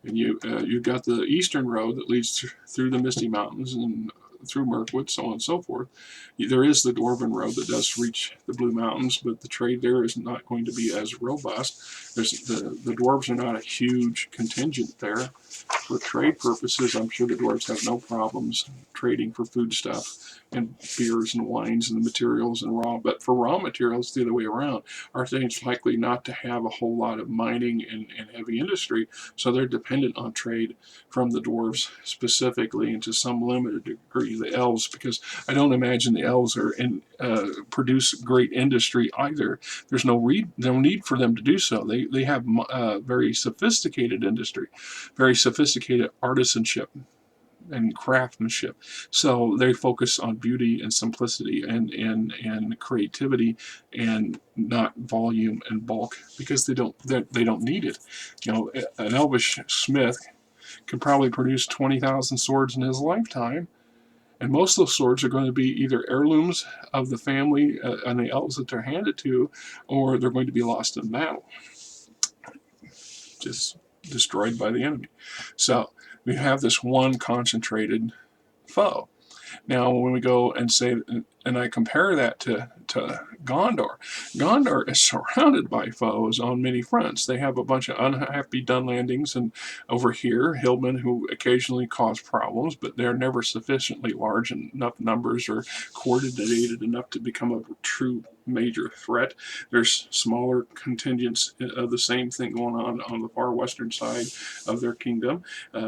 and you got the Eastern Road that leads through the Misty Mountains and through Mirkwood, so on and so forth. There is the Dwarven Road that does reach the Blue Mountains, but the trade there is not going to be as robust. The dwarves are not a huge contingent there. For trade purposes, I'm sure the dwarves have no problems trading for food stuff and beers and wines and the materials and raw. But for raw materials, the other way around, our things likely not to have a whole lot of mining and heavy industry, so they're dependent on trade from the dwarves specifically, and to some limited degree the elves, because I don't imagine the elves are produce great industry either. There's no need for them to do so. They have very sophisticated industry, very sophisticated artisanship and craftsmanship. So they focus on beauty and simplicity and creativity, and not volume and bulk, because they don't need it. An elvish smith can probably produce 20,000 swords in his lifetime, and most of those swords are going to be either heirlooms of the family and the elves that they're handed to, or they're going to be lost in battle, just destroyed by the enemy. So we have this one concentrated foe. Now, when we go and say, and I compare that to Gondor, Gondor is surrounded by foes on many fronts. They have a bunch of unhappy Dunlandings, and over here, hillmen who occasionally cause problems, but they're never sufficiently large in enough numbers or coordinated enough to become a true major threat. There's smaller contingents of the same thing going on the far western side of their kingdom.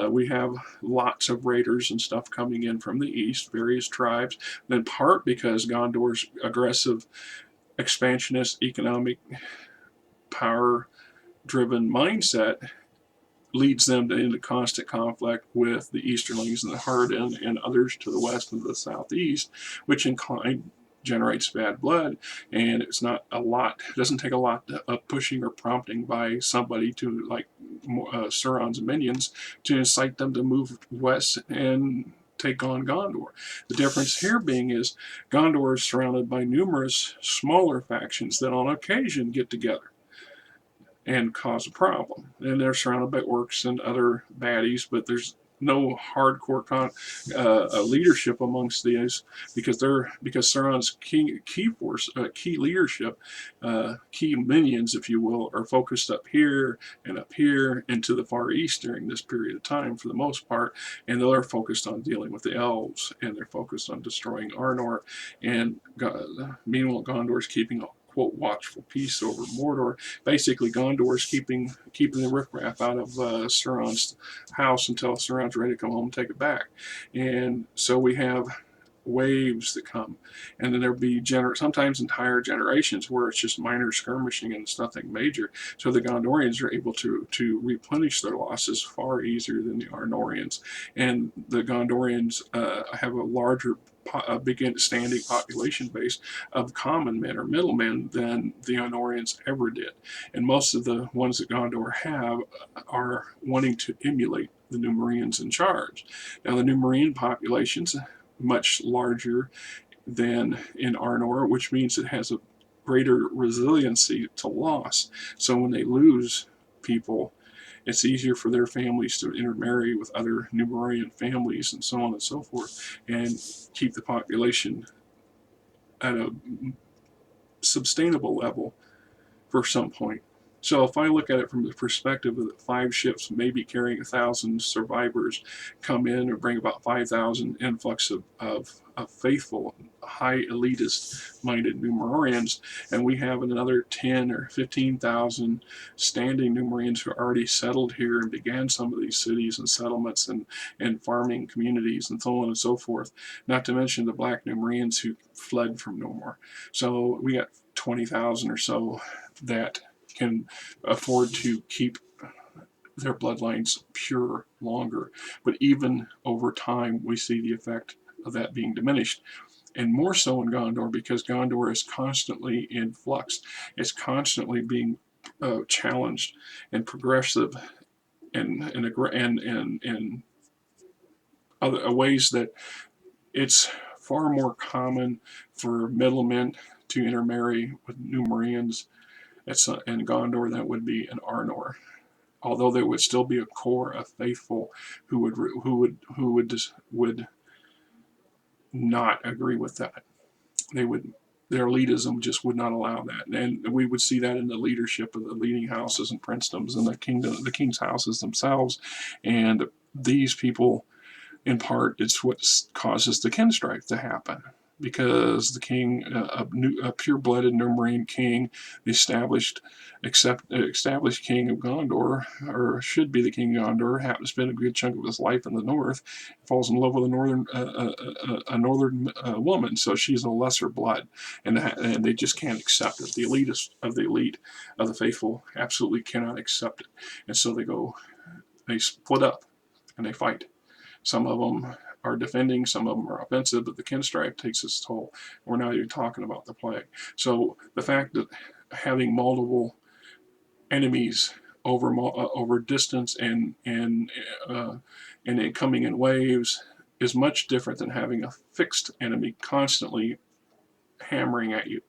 We have lots of raiders and stuff coming in from the east, various tribes, in part because Gondor's aggressive, expansionist, economic, power-driven mindset leads them into constant conflict with the Easterlings and the Harden and others to the west and the southeast, which generates bad blood. And it's not a lot, it doesn't take a lot of pushing or prompting by somebody to, like Sauron's minions, to incite them to move west and take on Gondor. The difference here being is Gondor is surrounded by numerous smaller factions that on occasion get together and cause a problem. And they're surrounded by orcs and other baddies, but there's no hardcore leadership amongst these, because Sauron's key leadership, key minions, if you will, are focused up here and to the far east during this period of time for the most part, and they're focused on dealing with the elves, and they're focused on destroying Arnor, and meanwhile Gondor's keeping a quote watchful peace over Mordor. Basically, Gondor's keeping the riffraff out of Sauron's house until Sauron's ready to come home and take it back. And so we have waves that come, and then there'll be sometimes entire generations where it's just minor skirmishing and it's nothing major. So the Gondorians are able to replenish their losses far easier than the Arnorians, and the Gondorians have a larger big standing population base of common men or middlemen than the Arnorians ever did. And most of the ones that Gondor have are wanting to emulate the Numerians in charge. Now, the Numerian populations much larger than in Arnor, which means it has a greater resiliency to loss. So when they lose people, it's easier for their families to intermarry with other Numerian families and so on and so forth, and keep the population at a sustainable level for some point. So if I look at it from the perspective of 5 ships maybe carrying 1,000 survivors come in or bring about 5,000 influx of faithful, high elitist minded Numenorians, and we have another 10 or 15,000 standing Numerians who are already settled here and began some of these cities and settlements and farming communities and so on and so forth, not to mention the black Numerians who fled from Númenor. So we got 20,000 or so that can afford to keep their bloodlines pure longer. But even over time, we see the effect of that being diminished. And more so in Gondor, because Gondor is constantly in flux. It's constantly being challenged and progressive and other ways that it's far more common for middlemen to intermarry with Numerians in Gondor than it would be in Arnor. Although there would still be a core of faithful who would not agree with that. Their elitism just would not allow that, and we would see that in the leadership of the leading houses and princedoms and the king's houses themselves, and these people. In part, it's what causes the kin strife to happen, because the king, a pure-blooded Numerian king, the established king of Gondor, or should be the king of Gondor, happens to spend a good chunk of his life in the north, falls in love with a northern woman, so she's a lesser blood, and they just can't accept it. The elitist of the elite of the faithful absolutely cannot accept it, and so they split up and they fight. Some of them are defending, some of them are offensive, but the kin strife takes its toll. We're not even talking about the plague. So the fact that having multiple enemies over distance and it coming in waves is much different than having a fixed enemy constantly hammering at you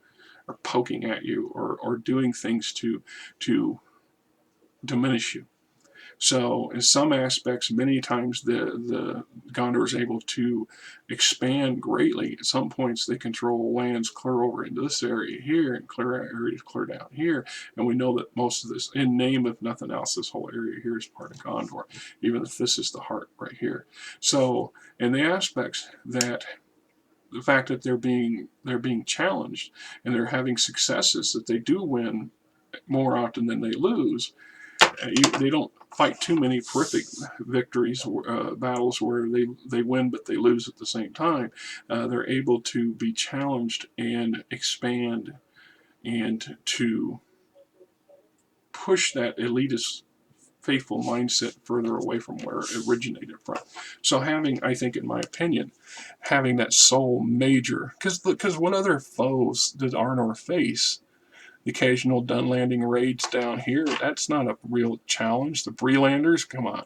or poking at you or doing things to diminish you. So in some aspects, many times the Gondor is able to expand greatly. At some points, they control lands clear over into this area here and clear areas clear down here. And we know that most of this, in name if nothing else, this whole area here is part of Gondor, even if this is the heart right here. So in the aspects that the fact that they're being challenged and they're having successes, that they do win more often than they lose. They don't fight too many horrific victories, battles where they win but they lose at the same time. They're able to be challenged and expand and to push that elitist faithful mindset further away from where it originated from. So I think in my opinion, having that sole major, because what other foes did Arnor face? The occasional Dunlanding raids down here, that's not a real challenge. The Brelanders, come on.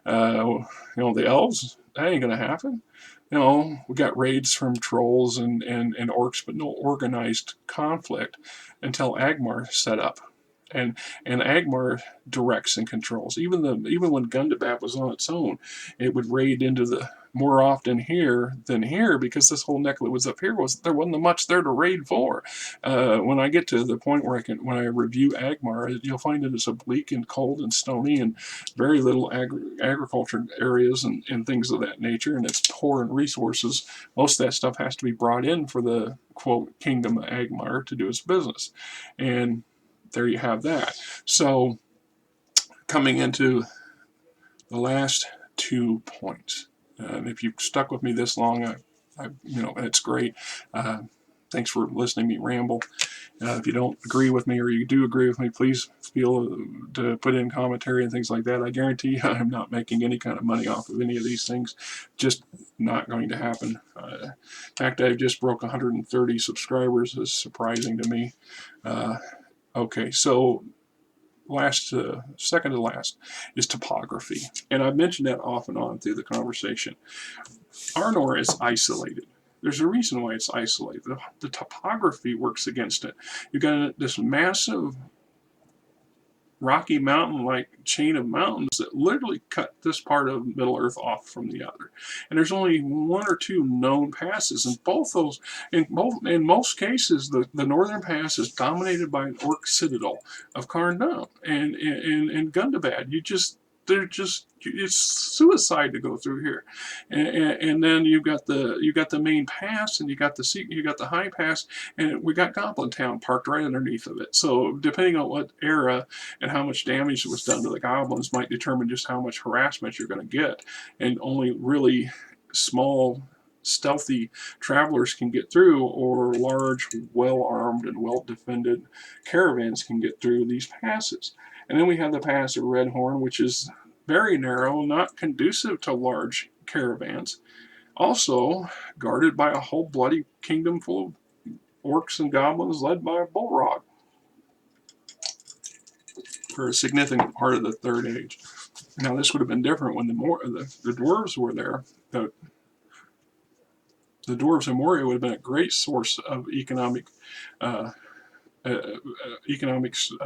The elves, that ain't going to happen. We got raids from trolls and orcs, but no organized conflict until Agmar set up. And Agmar directs and controls. Even when Gundabad was on its own, it would raid into the more often here than here, because this whole neck that was up here there wasn't much there to raid for. When I get to the point where when I review Agmar, you'll find it as bleak and cold and stony and very little agriculture areas and things of that nature, and it's poor in resources. Most of that stuff has to be brought in for the quote kingdom of Agmar to do its business, and there you have that. So coming into the last 2 points. If you've stuck with me this long, it's great. Thanks for listening to me ramble. If you don't agree with me or you do agree with me, please feel to put in commentary and things like that. I guarantee you I'm not making any kind of money off of any of these things. Just not going to happen. In fact, I just broke 130 subscribers. Is surprising to me. Okay, so second to last, is topography. And I've mentioned that off and on through the conversation. Arnor is isolated. There's a reason why it's isolated. The topography works against it. You've got this massive Rocky Mountain-like chain of mountains that literally cut this part of Middle Earth off from the other. And there's only one or two known passes, and in most cases, the northern pass is dominated by an orc citadel of Carndon and Gundabad. It's suicide to go through here, and then you got the main pass, and you got the high pass, and we got Goblin Town parked right underneath of it. So depending on what era and how much damage was done to the goblins might determine just how much harassment you're going to get, and only really small stealthy travelers can get through, or large, well-armed and well-defended caravans can get through these passes. And then we have the Pass of Redhorn, which is very narrow, not conducive to large caravans. Also guarded by a whole bloody kingdom full of orcs and goblins led by a Bullrog for a significant part of the Third Age. Now, this would have been different when the dwarves were there. The dwarves in Moria would have been a great source of economic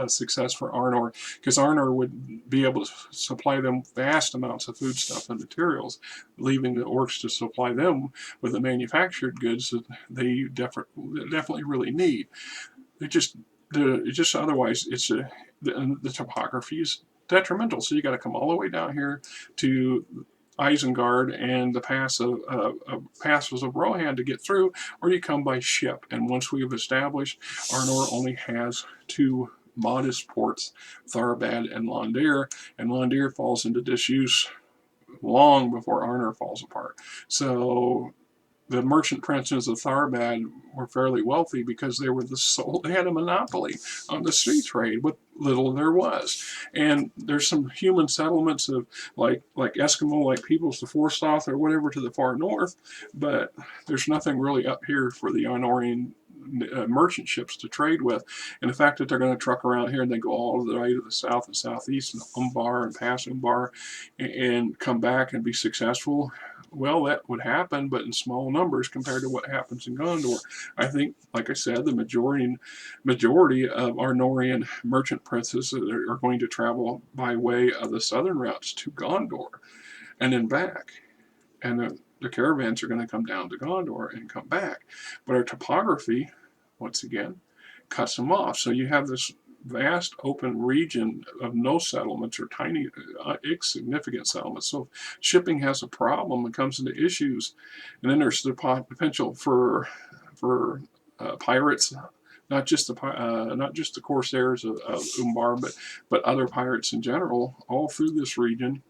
success for Arnor, because Arnor would be able to supply them vast amounts of foodstuff and materials, leaving the orcs to supply them with the manufactured goods that they definitely really need. Otherwise, the topography is detrimental. So you got to come all the way down here to Isengard and the passes of Rohan to get through, or you come by ship. And once we have established, Arnor only has two modest ports, Tharbad and Londir, and Londir falls into disuse long before Arnor falls apart. So the merchant princes of Tharbad were fairly wealthy because they had a monopoly on the sea trade, what little there was. And there's some human settlements of like Eskimo, like peoples to Forstoth or whatever to the far north, but there's nothing really up here for the Arnorian merchant ships to trade with. And the fact that they're going to truck around here and then go all the way to the south and southeast and Umbar and pass Umbar and come back and be successful, well, that would happen, but in small numbers compared to what happens in Gondor. I think, like I said, the majority of Arnorian merchant princes are going to travel by way of the southern routes to Gondor and then back. And the caravans are going to come down to Gondor and come back. But our topography, once again, cuts them off. So you have this vast open region of no settlements or tiny insignificant settlements. So shipping has a problem and comes into issues. And then there's the potential for pirates, not just the corsairs of Umbar, but other pirates in general, all through this region.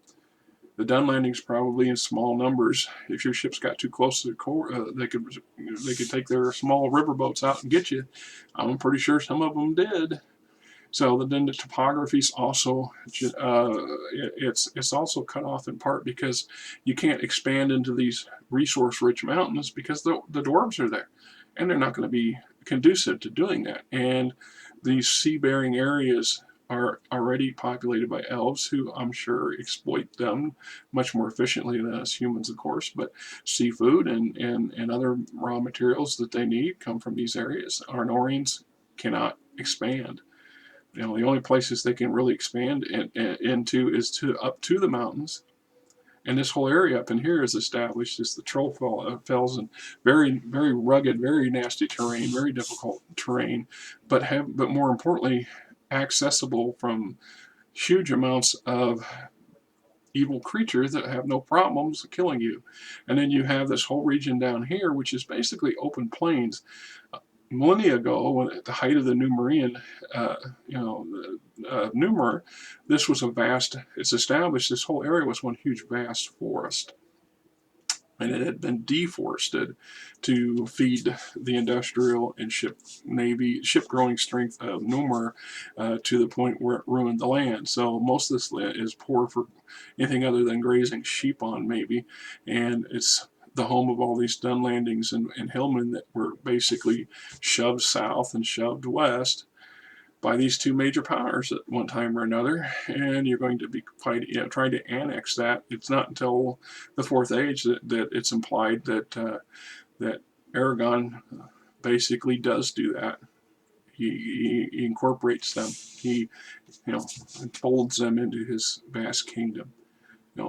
The Dunlandings probably in small numbers. If your ships got too close to the core, they could take their small riverboats out and get you. I'm pretty sure some of them did. So then the topography is also it's also cut off in part because you can't expand into these resource-rich mountains because the dwarves are there, and they're not going to be conducive to doing that. And these sea-bearing areas are already populated by elves who I'm sure exploit them much more efficiently than us humans, of course. But seafood and other raw materials that they need come from these areas. Arnorians cannot expand. The only places they can really expand into is up to the mountains. And this whole area up in here is established as the Trollfells, and very, very rugged, very nasty terrain, very difficult terrain, but more importantly, accessible from huge amounts of evil creatures that have no problems killing you. And then you have this whole region down here, which is basically open plains. Millennia ago, at the height of the Numerian, Númenor, this was it's established, this whole area was one huge vast forest. And it had been deforested to feed the industrial and ship-growing strength of Númenor to the point where it ruined the land. So most of this land is poor for anything other than grazing sheep on, maybe. And it's the home of all these Dunlandings and hillmen that were basically shoved south and shoved west by these two major powers at one time or another, and you're going to be fighting, trying to annex that. It's not until the Fourth Age that it's implied that Aragon basically does do that. He incorporates them. He folds them into his vast kingdom.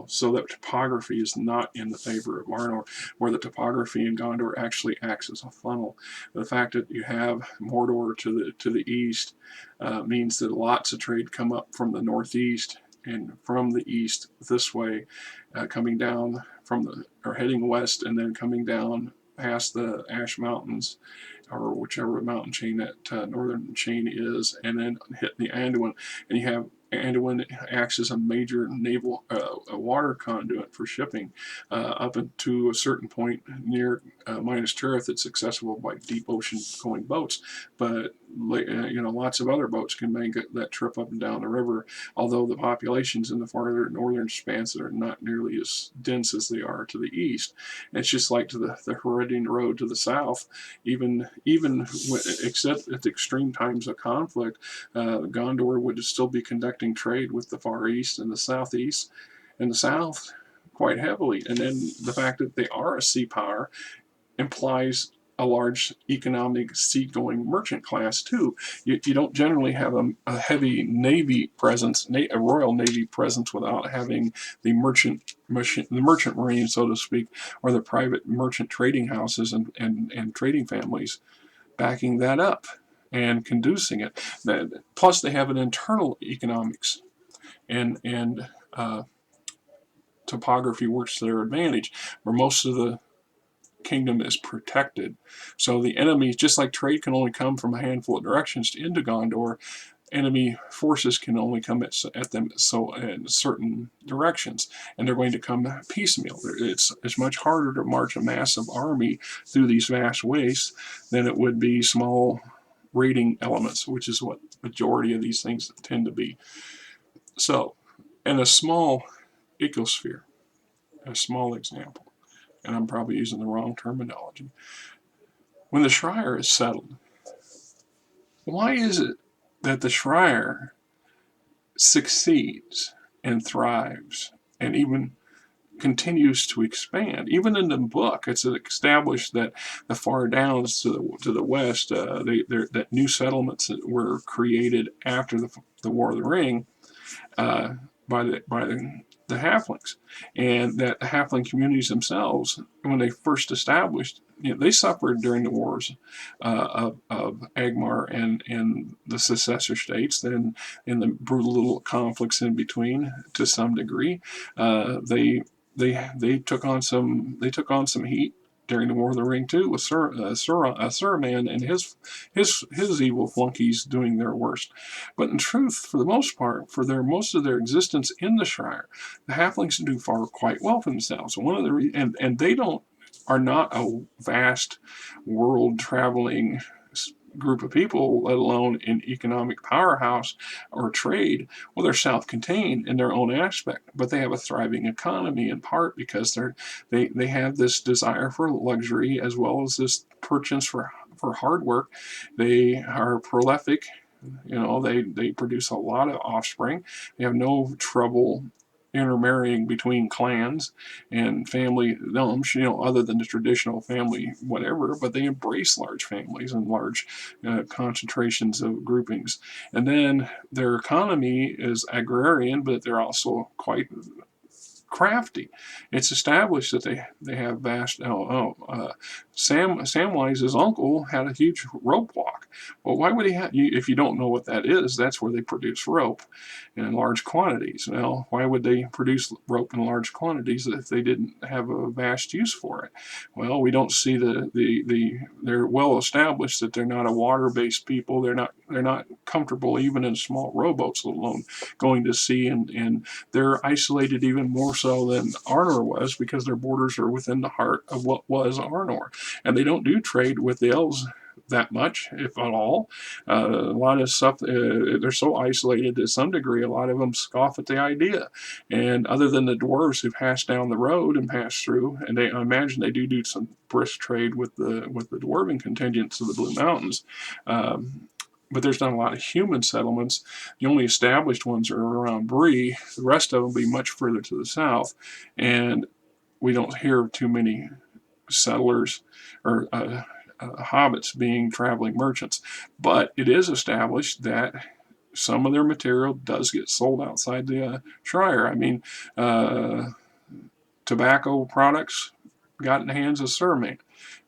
So that topography is not in the favor of Arnor, where the topography in Gondor actually acts as a funnel. The fact that you have Mordor to the east means that lots of trade come up from the northeast and from the east this way, coming down or heading west and then coming down past the Ash Mountains, or whichever mountain chain that northern chain is, and then hit the Anduin, and you have Anduin acts as a major naval water conduit for shipping up to a certain point near Minas Tirith. It's accessible by deep ocean going boats, but lots of other boats can make that trip up and down the river, although the populations in the farther northern expanse are not nearly as dense as they are to the east. And it's just like to the Heredian road to the south, even except at the extreme times of conflict, Gondor would still be conducting trade with the Far East and the Southeast and the South quite heavily. And then the fact that they are a sea power implies a large economic seagoing merchant class too. You don't generally have a heavy navy presence, a royal navy presence, without having the merchant marine, so to speak, or the private merchant trading houses and trading families backing that up and conducing it. Plus, they have an internal economics and topography works to their advantage, where most of the kingdom is protected. So the enemies, just like trade can only come from a handful of directions into Gondor, enemy forces can only come at them in certain directions, and they're going to come piecemeal. It's much harder to march a massive army through these vast wastes than it would be small raiding elements, which is what majority of these things tend to be. So, in a small ecosphere, a small example, and I'm probably using the wrong terminology, when the Shire is settled, why is it that the Shire succeeds and thrives and even continues to expand? Even in the book, it's established that the Far Downs to the west, that new settlements that were created after the War of the Ring by the halflings, and that the halfling communities themselves, when they first established, they suffered during the wars of Agmar and the successor states, then in the brutal little conflicts in between to some degree. They took on some heat during the War of the Ring too, with Saruman and his evil flunkies doing their worst. But in truth, for the most part, for most of their existence in the Shire, the halflings do far quite well for themselves. And they are not a vast world traveling group of people, let alone an economic powerhouse or trade. Well, they're self-contained in their own aspect, but they have a thriving economy in part because they have this desire for luxury as well as this penchant for hard work. They are prolific. They produce a lot of offspring. They have no trouble intermarrying between clans and family nomes, other than the traditional family whatever, but they embrace large families and large concentrations of groupings. And then their economy is agrarian, but they're also quite crafty. It's established that they have vast. Samwise's uncle had a huge rope walk. Well, why would he have? If you don't know what that is, that's where they produce rope in large quantities. Well, why would they produce rope in large quantities if they didn't have a vast use for it? Well, we don't see they're well established that they're not a water-based people. They're not comfortable even in small rowboats, let alone going to sea, and they're isolated even more so than Arnor was, because their borders are within the heart of what was Arnor, and they don't do trade with the elves that much, if at all. A lot of stuff, they're so isolated to some degree, a lot of them scoff at the idea. And other than the dwarves who pass down the road and pass through, and I imagine they do some brisk trade with the dwarven contingents of the Blue Mountains, but there's not a lot of human settlements. The only established ones are around Bree. The rest of them will be much further to the south, and we don't hear too many settlers or hobbits being traveling merchants. But it is established that some of their material does get sold outside the Shire. I mean, tobacco products got in the hands of Sir Man.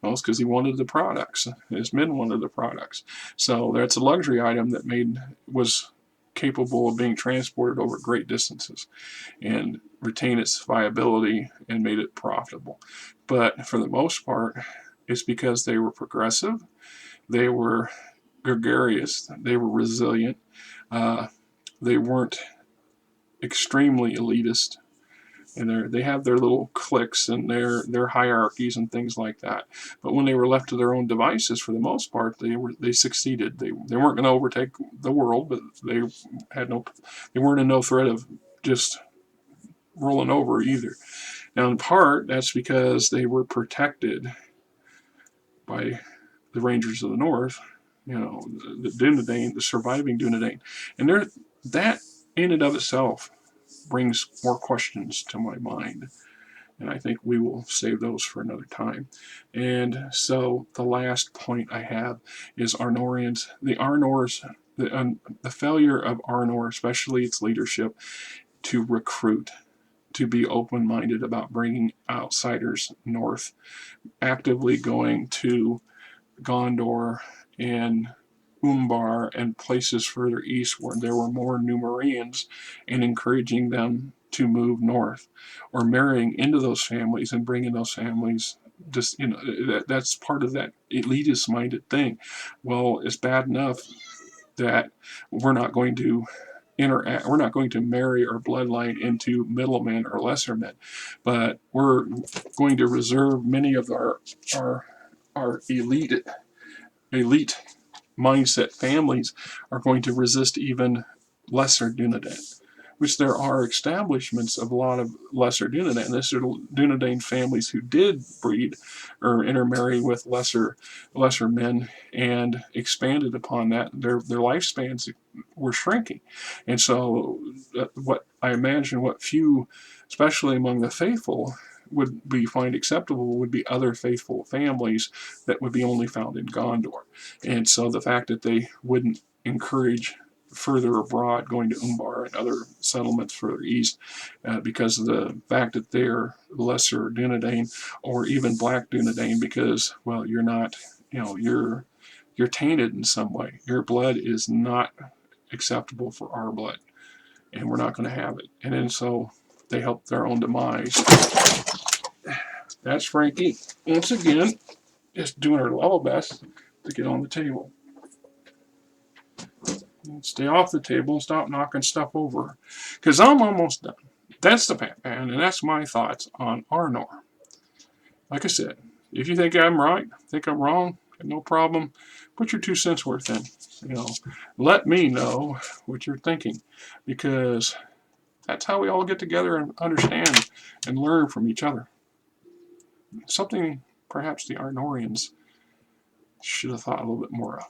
Well, it's because he wanted the products. His men wanted the products. So that's a luxury item that was capable of being transported over great distances and retain its viability and made it profitable. But for the most part, it's because they were progressive, they were gregarious, they were resilient, they weren't extremely elitist, and they have their little cliques and their hierarchies and things like that. But when they were left to their own devices, for the most part, they succeeded. They weren't going to overtake the world, but they weren't in no threat of just rolling over either. Now, in part, that's because they were protected by the Rangers of the North, the Dunedain, the surviving Dunedain, and that in and of itself brings more questions to my mind, and I think we will save those for another time. And so the last point I have is Arnorians, the failure of Arnor, especially its leadership, to recruit, to be open-minded about bringing outsiders north, actively going to Gondor and Umbar and places further east where there were more Numerians, and encouraging them to move north, or marrying into those families and bringing those families. Just that's part of that elitist minded thing. Well, it's bad enough that we're not going to we're not going to marry our bloodline into middlemen or lesser men, but we're going to reserve many of our elite mindset families are going to resist even lesser Dunedain, which there are establishments of a lot of lesser Dunedain. This are Dunedain families who did breed or intermarry with lesser men and expanded upon that. Their lifespans were shrinking, and so what I imagine, what few, especially among the faithful, would be find acceptable would be other faithful families that would be only found in Gondor. And so the fact that they wouldn't encourage further abroad going to Umbar and other settlements further east because of the fact that they're lesser Dunedain, or even black Dunedain, because, well, you're not, you're tainted in some way. Your blood is not acceptable for our blood, and we're not going to have it. And then so they help their own demise. That's Frankie, once again, just doing her level best to get on the table. Stay off the table and stop knocking stuff over, because I'm almost done. That's the Pat Pan, and that's my thoughts on Arnor. Like I said, if you think I'm right, think I'm wrong, no problem. Put your 2 cents worth in. Let me know what you're thinking, because that's how we all get together and understand and learn from each other. Something perhaps the Arnorians should have thought a little bit more of.